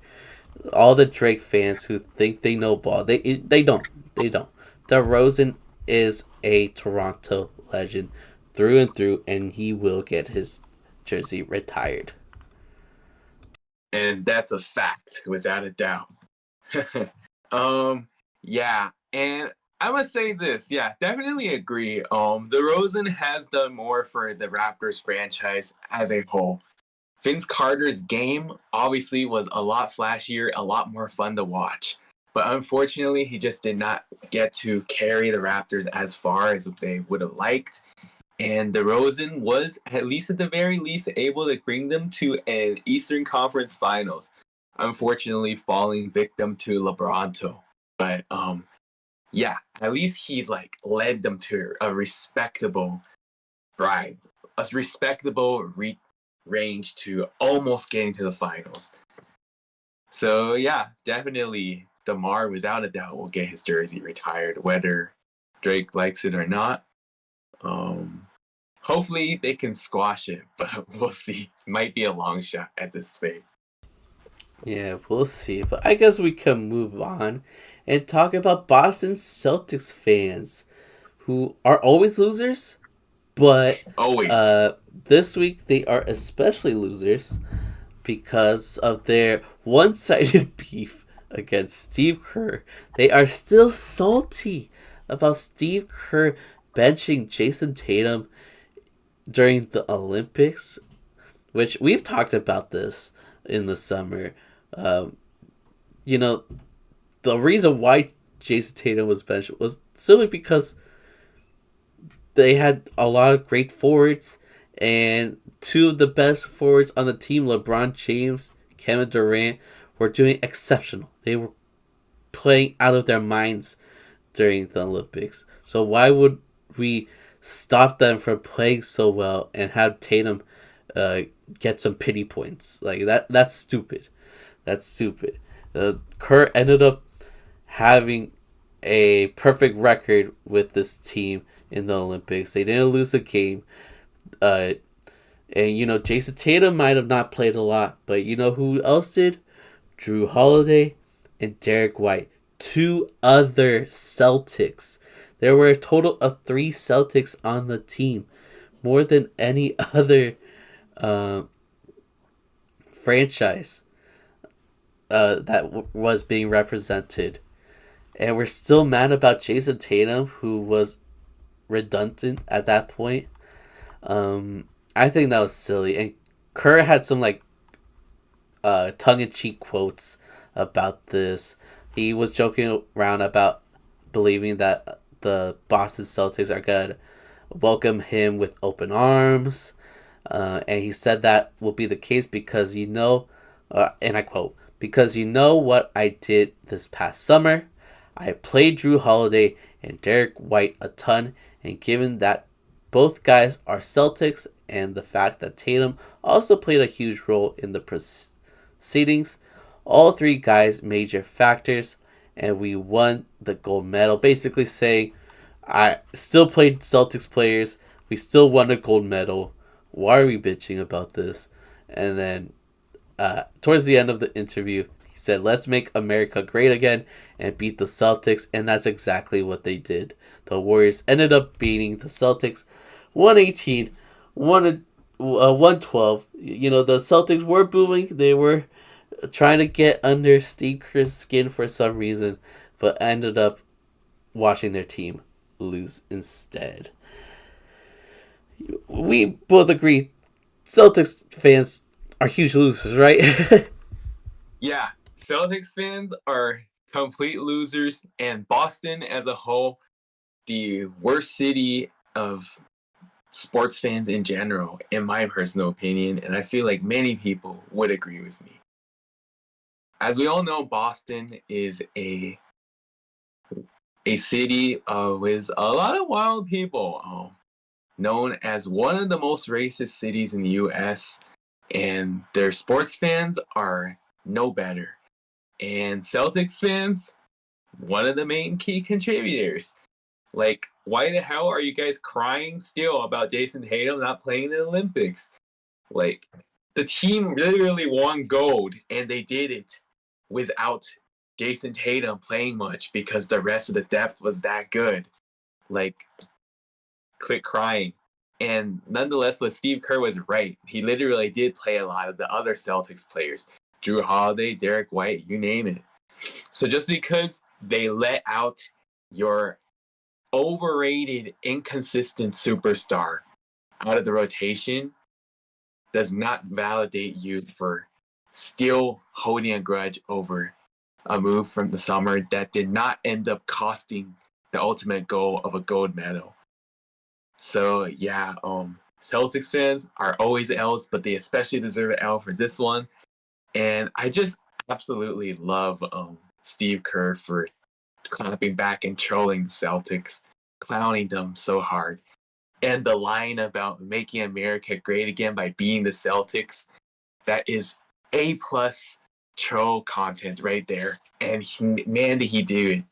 All the Drake fans who think they know ball, they don't. They don't. DeRozan is a Toronto legend through and through, and he will get his jersey retired. And that's a fact, without a doubt. Yeah, and I must say this, yeah, definitely agree. DeRozan has done more for the Raptors franchise as a whole. Vince Carter's game obviously was a lot flashier, a lot more fun to watch. But unfortunately, he just did not get to carry the Raptors as far as they would have liked. And DeRozan was, at least at the very least, able to bring them to an Eastern Conference Finals. Unfortunately, falling victim to LeBronto. But yeah, at least he like led them to a respectable drive, a respectable range to almost getting to the finals. So yeah, definitely DeMar, without a doubt, will get his jersey retired, whether Drake likes it or not. Um, Hopefully they can squash it, but we'll see. Might be a long shot at this rate. Yeah, we'll see. But I guess we can move on and talk about Boston Celtics fans who are always losers, but Always. this week they are especially losers because of their one-sided beef against Steve Kerr. They are still salty about Steve Kerr benching Jason Tatum during the Olympics, which we've talked about this in the summer. Um, you know, the reason why Jason Tatum was benched was simply because they had a lot of great forwards, and two of the best forwards on the team, LeBron James, Kevin Durant, were doing exceptional. They were playing out of their minds during the Olympics. So why would we stop them from playing so well and have Tatum get some pity points? Like that's stupid. That's stupid. Kerr ended up having a perfect record with this team in the Olympics. They didn't lose a game. Uh, and Jason Tatum might have not played a lot, but you know who else did? Drew Holiday and Derek White. 2 other Celtics. There were a total of 3 Celtics on the team, more than any other uh, franchise that was being represented. And we're still mad about Jason Tatum, who was redundant at that point. I think that was silly. And Kerr had some like tongue-in-cheek quotes about this. He was joking around about believing that the Boston Celtics are gonna welcome him with open arms, and he said that will be the case because and I quote, because you know what I did this past summer. I played Drew Holiday and Derek White a ton, and given that both guys are Celtics and the fact that Tatum also played a huge role in the proceedings, all 3 guys major factors, and we won the gold medal. Basically saying, I still played Celtics players. We still won a gold medal. Why are we bitching about this? And then towards the end of the interview, he said, let's make America great again and beat the Celtics. And that's exactly what they did. The Warriors ended up beating the Celtics 118, 112. You know, the Celtics were booing. They were trying to get under Steve Kerr's skin for some reason, but ended up watching their team lose instead. We both agree Celtics fans are huge losers, right? Yeah, Celtics fans are complete losers, and Boston as a whole, the worst city of sports fans in general, in my personal opinion, and I feel like many people would agree with me. As we all know, Boston is a city with a lot of wild people, known as one of the most racist cities in the U.S., and their sports fans are no better. And Celtics fans, one of the main key contributors. Like, why the hell are you guys crying still about Jason Tatum not playing in the Olympics? Like, the team literally won gold, and they did it without Jason Tatum playing much because the rest of the depth was that good. Like, quit crying. And nonetheless, what Steve Kerr was right. He literally did play a lot of the other Celtics players. Drew Holiday, Derek White, you name it. So just because they let out your overrated, inconsistent superstar out of the rotation does not validate you for still holding a grudge over a move from the summer that did not end up costing the ultimate goal of a gold medal. So yeah, Celtics fans are always L's, but they especially deserve an L for this one. And I just absolutely love Steve Kerr for clapping back and trolling the Celtics, clowning them so hard. And the line about making America great again by beating the Celtics, that is A plus troll content right there. And man, did he do it.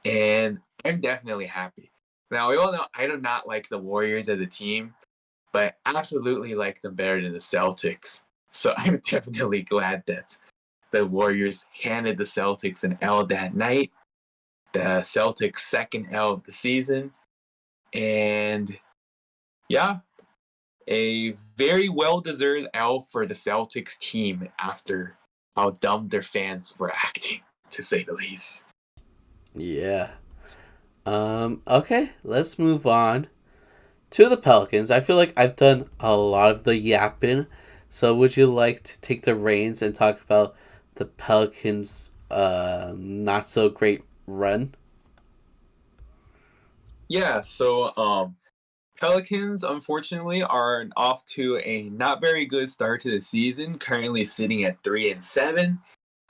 And I'm definitely happy. Now, we all know I do not like the Warriors as a team, but absolutely like them better than the Celtics. So I'm definitely glad that the Warriors handed the Celtics an L that night, the Celtics' second L of the season. And yeah, a very well deserved L for the Celtics team after how dumb their fans were acting, to say the least. Yeah. Okay, let's move on to the Pelicans. I feel like I've done a lot of the yapping. So would you like to take the reins and talk about the Pelicans' not so great run? Yeah, so Pelicans unfortunately are off to a not very good start to the season, currently sitting at 3-7,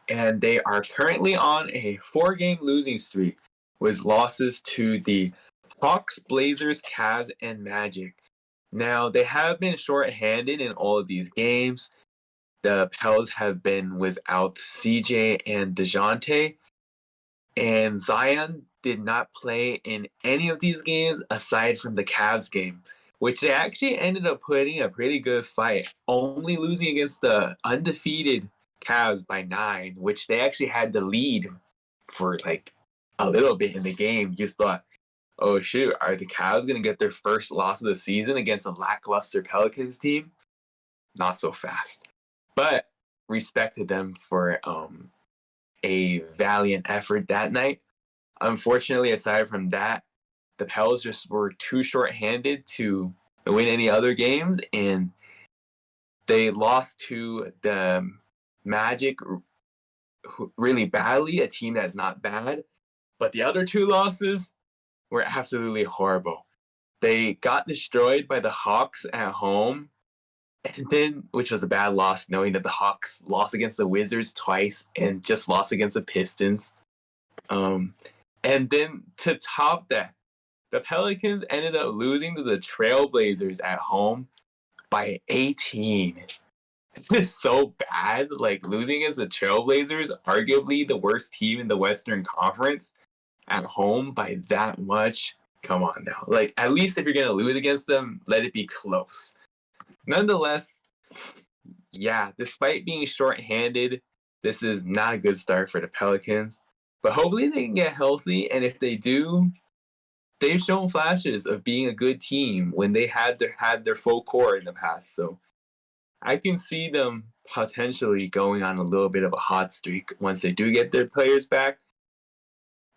and they are currently on a 4-game losing streak with losses to the Hawks, Blazers, Cavs, and Magic. Now, they have been shorthanded in all of these games. The Pels have been without CJ and DeJounte, and Zion did not play in any of these games aside from the Cavs game, which they actually ended up putting a pretty good fight, only losing against the undefeated Cavs by 9, which they actually had the lead for like a little bit in the game. You thought, oh shoot, are the Cavs going to get their first loss of the season against a lackluster Pelicans team? Not so fast. But respect to them for a valiant effort that night. Unfortunately, aside from that, the Pels just were too short-handed to win any other games, and they lost to the Magic really badly, a team that's not bad. But the other two losses were absolutely horrible. They got destroyed by the Hawks at home, and then, which was a bad loss, knowing that the Hawks lost against the Wizards twice and just lost against the Pistons. And then to top that, the Pelicans ended up losing to the Trailblazers at home by 18. It's so bad. Like losing as the Trailblazers, arguably the worst team in the Western Conference, at home by that much. Come on now. Like at least if you're gonna lose against them, let it be close. Nonetheless, yeah, despite being short-handed, this is not a good start for the Pelicans. But hopefully they can get healthy, and if they do, they've shown flashes of being a good team when they had their full core in the past. So I can see them potentially going on a little bit of a hot streak once they do get their players back.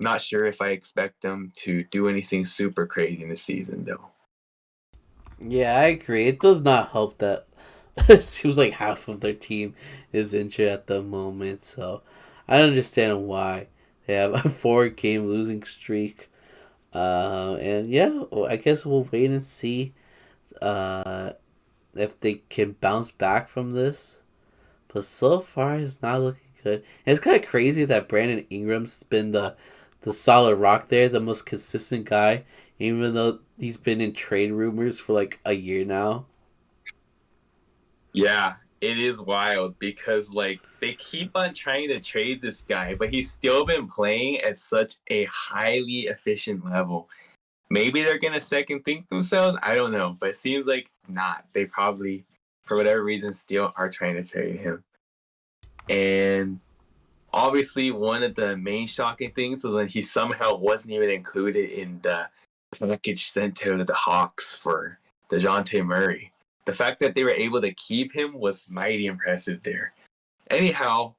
Not sure if I expect them to do anything super crazy in the season, though. Yeah, I agree. It does not help that it seems like half of their team is injured at the moment, so I understand why they have a 4 game losing streak. And yeah, well, I guess we'll wait and see uh, if they can bounce back from this. But so far, it's not looking good. And it's kind of crazy that Brandon Ingram's been the solid rock there, the most consistent guy, even though he's been in trade rumors for like a year now. Yeah, it is wild because like they keep on trying to trade this guy, but he's still been playing at such a highly efficient level. Maybe they're gonna second think themselves. I don't know, but it seems like not. They probably, for whatever reason, still are trying to trade him. And obviously, one of the main shocking things was when he somehow wasn't even included in the package sent to the Hawks for DeJounte Murray. The fact that they were able to keep him was mighty impressive there. Anyhow,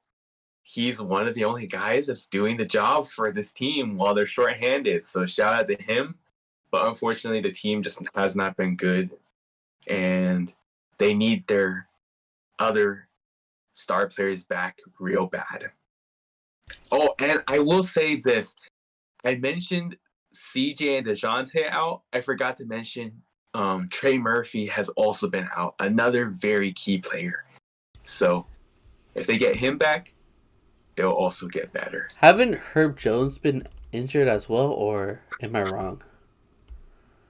he's one of the only guys that's doing the job for this team while they're shorthanded. So shout out to him. But unfortunately, the team just has not been good, and they need their other star players back real bad. Oh, and I will say this. I mentioned CJ and DeJounte out. I forgot to mention Trey Murphy has also been out, another very key player. So if they get him back, they'll also get better. Haven't Herb Jones been injured as well, or am I wrong?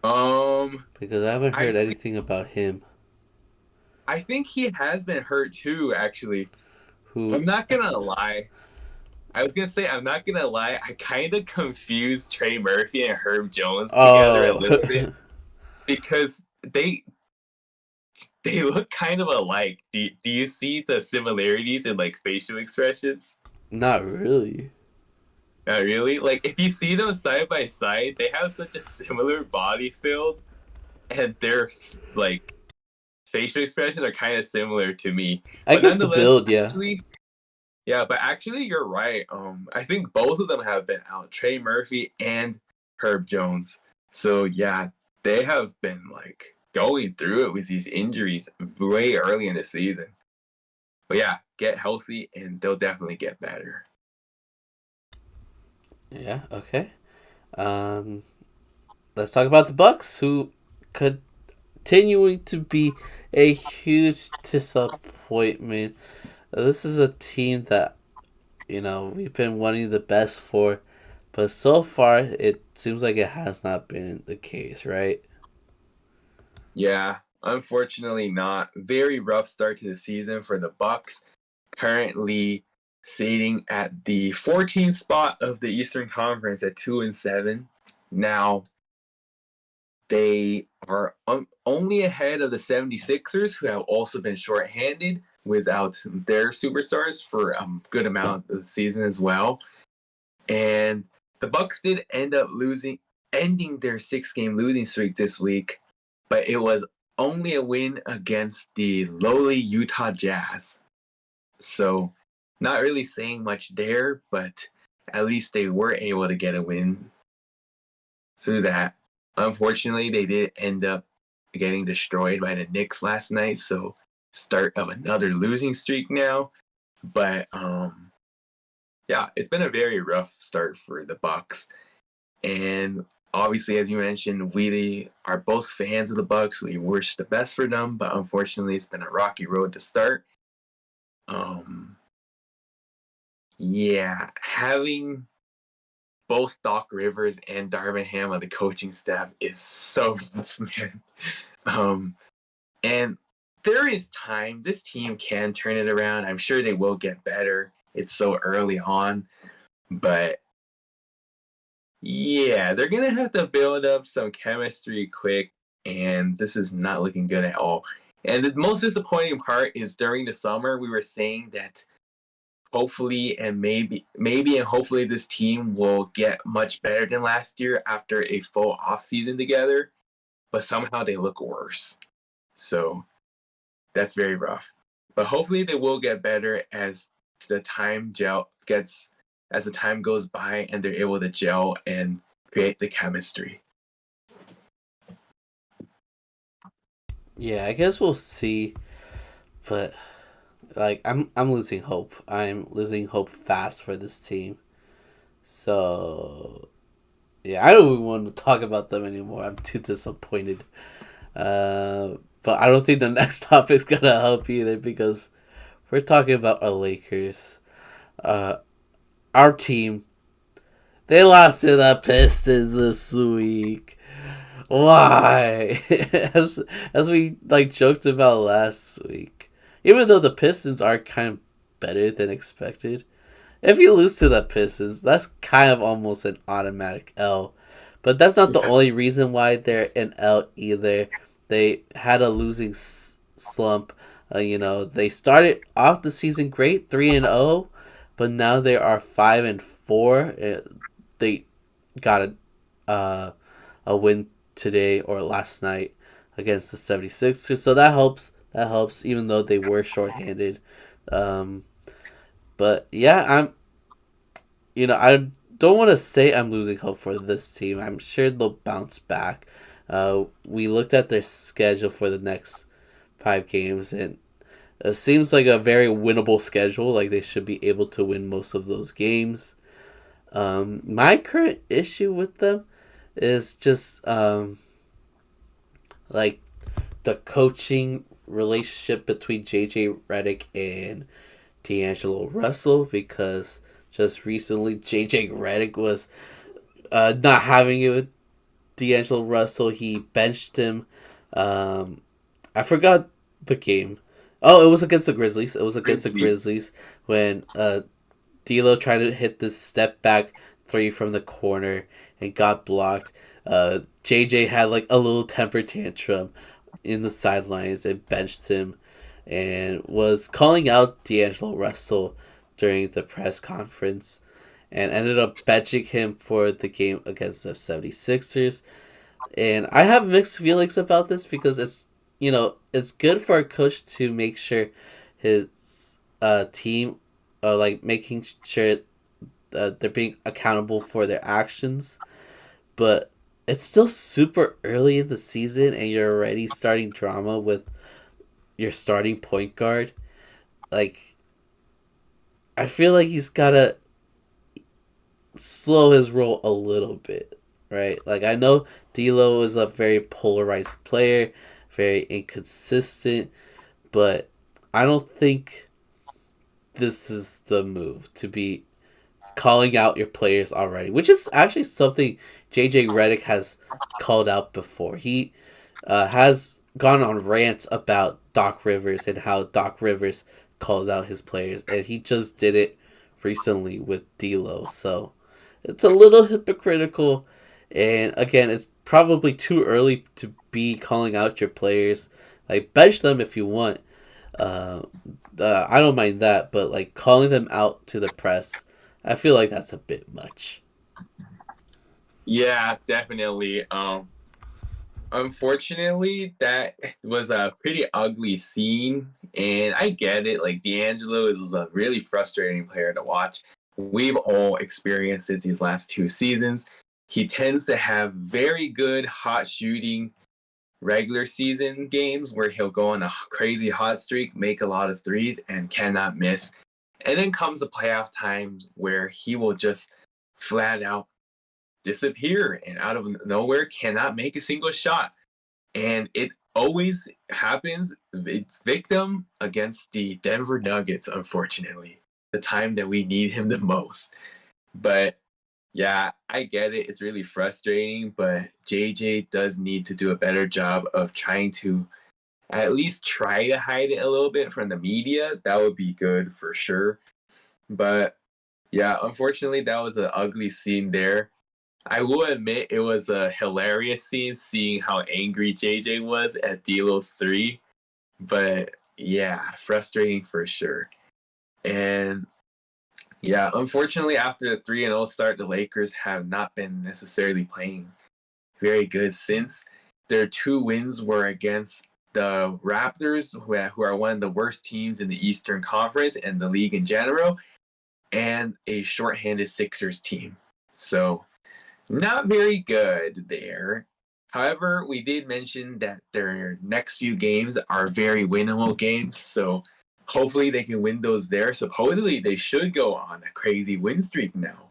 Um, Because I haven't I heard think anything about him. I think he has been hurt too. Actually, Who? I'm not gonna lie. I was gonna say I'm not gonna lie. I kind of confused Trey Murphy and Herb Jones together a Oh, little bit because they look kind of alike. Do you see the similarities in like facial expressions? not really. Not really. Like if you see them side by side, they have such a similar body build, and their like facial expressions are kind of similar to me. I But guess the nonetheless, build, yeah. actually, yeah. But actually, you're right. I think both of them have been out. Trey Murphy and Herb Jones. So yeah, they have been like going through it with these injuries way early in the season. But yeah, get healthy and they'll definitely get better. Yeah. Okay. Um, let's talk about the Bucks, who continuing to be a huge disappointment. This is a team that we've been wanting the best for, but so far it seems like it has not been the case, right? Yeah, unfortunately not. Very rough start to the season for the Bucks. Currently sitting at the 14th spot of the Eastern Conference at 2-7. Now they are only ahead of the 76ers, who have also been shorthanded without their superstars for a good amount of the season as well. And the Bucks did end up ending their 6-game losing streak this week, but it was only a win against the lowly Utah Jazz. So, not really saying much there, but at least they were able to get a win through that. Unfortunately, they did end up getting destroyed by the Knicks last night, so start of another losing streak now. But yeah, it's been a very rough start for the Bucks. And obviously, as you mentioned, we are both fans of the Bucks. We wish the best for them, but unfortunately, it's been a rocky road to start. Um, yeah, having both Doc Rivers and Darvin Ham on the coaching staff is so rough, man. Um, and there is time. This team can turn it around. I'm sure they will get better. It's so early on, but yeah, they're gonna have to build up some chemistry quick, and this is not looking good at all. And the most disappointing part is during the summer we were saying that hopefully and maybe and hopefully this team will get much better than last year after a full off season together, but somehow they look worse. So that's very rough. But hopefully they will get better as the time goes by and they're able to gel and create the chemistry. Yeah, I guess we'll see. But like, I'm losing hope. I'm losing hope fast for this team. So yeah, I don't even want to talk about them anymore. I'm too disappointed. But I don't think the next topic's gonna help either because we're talking about our Lakers. Uh, our team, they lost to the Pistons this week. Why? as we like joked about last week. Even though the Pistons are kind of better than expected, if you lose to the Pistons, that's kind of almost an automatic L. But that's not the Yeah. only reason why they're an L either. They had a losing slump. They started off the season great, 3-0, but now they are 5-4. They got a win today or last night against the 76ers. So that helps. That helps, even though they were shorthanded. Um, but yeah, I don't want to say I'm losing hope for this team. I'm sure they'll bounce back. We looked at their schedule for the next 5 games, and it seems like a very winnable schedule. Like they should be able to win most of those games. My current issue with them is just like the coaching relationship between JJ Redick and D'Angelo Russell, because just recently JJ Redick was not having it with D'Angelo Russell. He benched him. I forgot the game. Oh, it was against the Grizzlies. It was against the Grizzlies when D'Lo tried to hit this step back three from the corner and got blocked. JJ had like a little temper tantrum in the sidelines and benched him and was calling out D'Angelo Russell during the press conference and ended up benching him for the game against the 76ers. And I have mixed feelings about this because it's good for a coach to make sure his team like making sure they're being accountable for their actions, but it's still super early in the season and you're already starting drama with your starting point guard. Like, I feel like he's gotta slow his roll a little bit, right? Like, I know D'Lo is a very polarized player, very inconsistent, but I don't think this is the move to be calling out your players already, which is actually something JJ Redick has called out before. He has gone on rants about Doc Rivers and how Doc Rivers calls out his players, and he just did it recently with D'Lo. So it's a little hypocritical, and again, it's probably too early to be calling out your players. Like, bench them if you want. I don't mind that, but like calling them out to the press, I feel like that's a bit much. Yeah, definitely. Unfortunately, that was a pretty ugly scene, and I get it. Like D'Angelo is a really frustrating player to watch. We've all experienced it these last 2 seasons. He tends to have very good hot shooting regular season games where he'll go on a crazy hot streak, make a lot of threes, and cannot miss. And then comes the playoff times where he will just flat out disappear and out of nowhere cannot make a single shot. And it always happens. It's victim against the Denver Nuggets, unfortunately, the time that we need him the most. But yeah, I get it. It's really frustrating, but JJ does need to do a better job of trying to at least try to hide it a little bit from the media. That would be good for sure. But yeah, unfortunately, that was an ugly scene there. I will admit it was a hilarious scene seeing how angry JJ was at D'Lo's three, but yeah, frustrating for sure. And yeah, unfortunately, after the 3-0 start, the Lakers have not been necessarily playing very good since. Their 2 wins were against the Raptors, who are one of the worst teams in the Eastern Conference and the league in general, and a shorthanded Sixers team. So not very good there. However, we did mention that their next few games are very winnable games, so hopefully they can win those there. Supposedly, they should go on a crazy win streak now,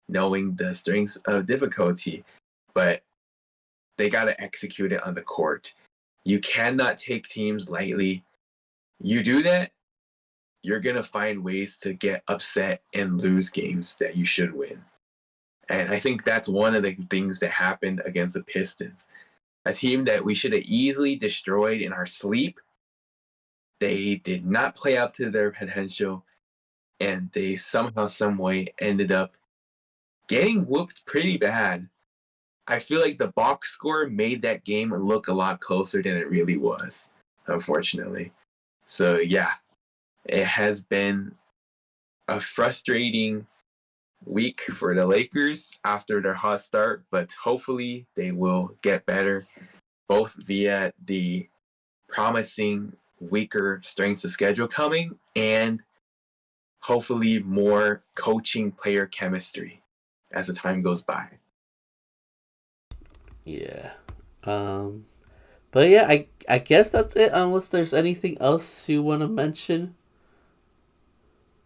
knowing the strengths of difficulty, but they got to execute it on the court. You cannot take teams lightly. You do that, you're going to find ways to get upset and lose games that you should win. And I think that's one of the things that happened against the Pistons. A team that we should have easily destroyed in our sleep. They did not play up to their potential, and they somehow, some way ended up getting whooped pretty bad. I feel like the box score made that game look a lot closer than it really was, unfortunately. So yeah, it has been a frustrating week for the Lakers after their hot start, but hopefully they will get better, both via the promising weaker strengths of schedule coming and hopefully more coaching player chemistry as the time goes by. Yeah. Um. But yeah, I guess that's it. Unless there's anything else you want to mention.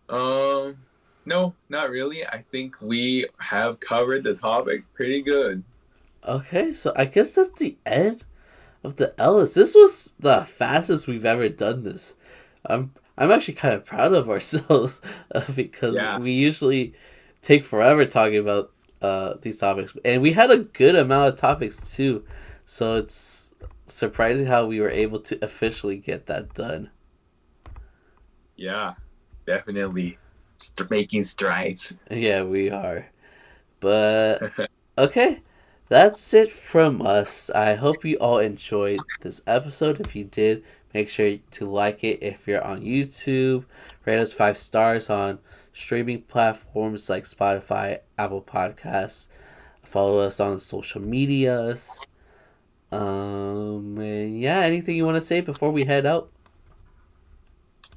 Um, no, not really. I think we have covered the topic pretty good. Okay, so I guess that's the end of the Ellis. This was the fastest we've ever done this. I'm actually kind of proud of ourselves because Yeah, we usually take forever talking about these topics, and we had a good amount of topics too. So it's surprising how we were able to officially get that done. yeah, definitely making strides. Yeah, we are. But okay, that's it from us. I hope you all enjoyed this episode. If you did, make sure to like it if you're on YouTube. Rate us 5 stars on streaming platforms like Spotify, Apple Podcasts. Follow us on social medias. And yeah, anything you want to say before we head out?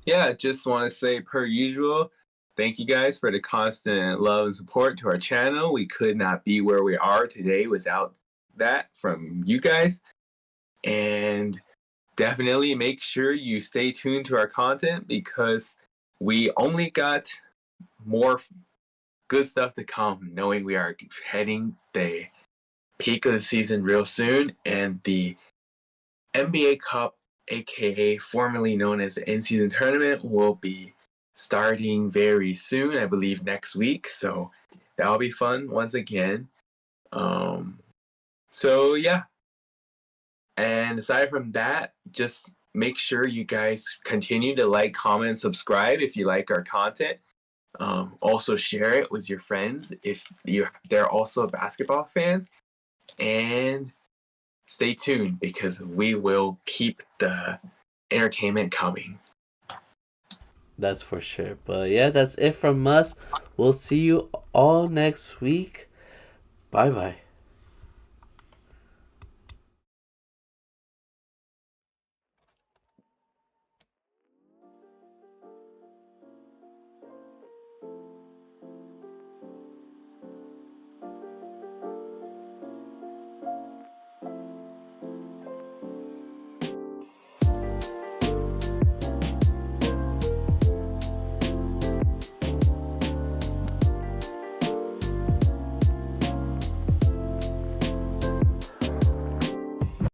Yeah, just want to say, per usual, thank you guys for the constant love and support to our channel. We could not be where we are today without that from you guys. And definitely make sure you stay tuned to our content because we only got more good stuff to come, knowing we are heading the peak of the season real soon and the NBA Cup, aka formerly known as the in-season tournament, will be starting very soon. I believe next week. So that'll be fun once again. Um, so yeah, and aside from that, just make sure you guys continue to like, comment, and subscribe if you like our content. Also share it with your friends if they're also basketball fans, and stay tuned because we will keep the entertainment coming. That's for sure. But yeah, that's it from us. We'll see you all next week. Bye bye.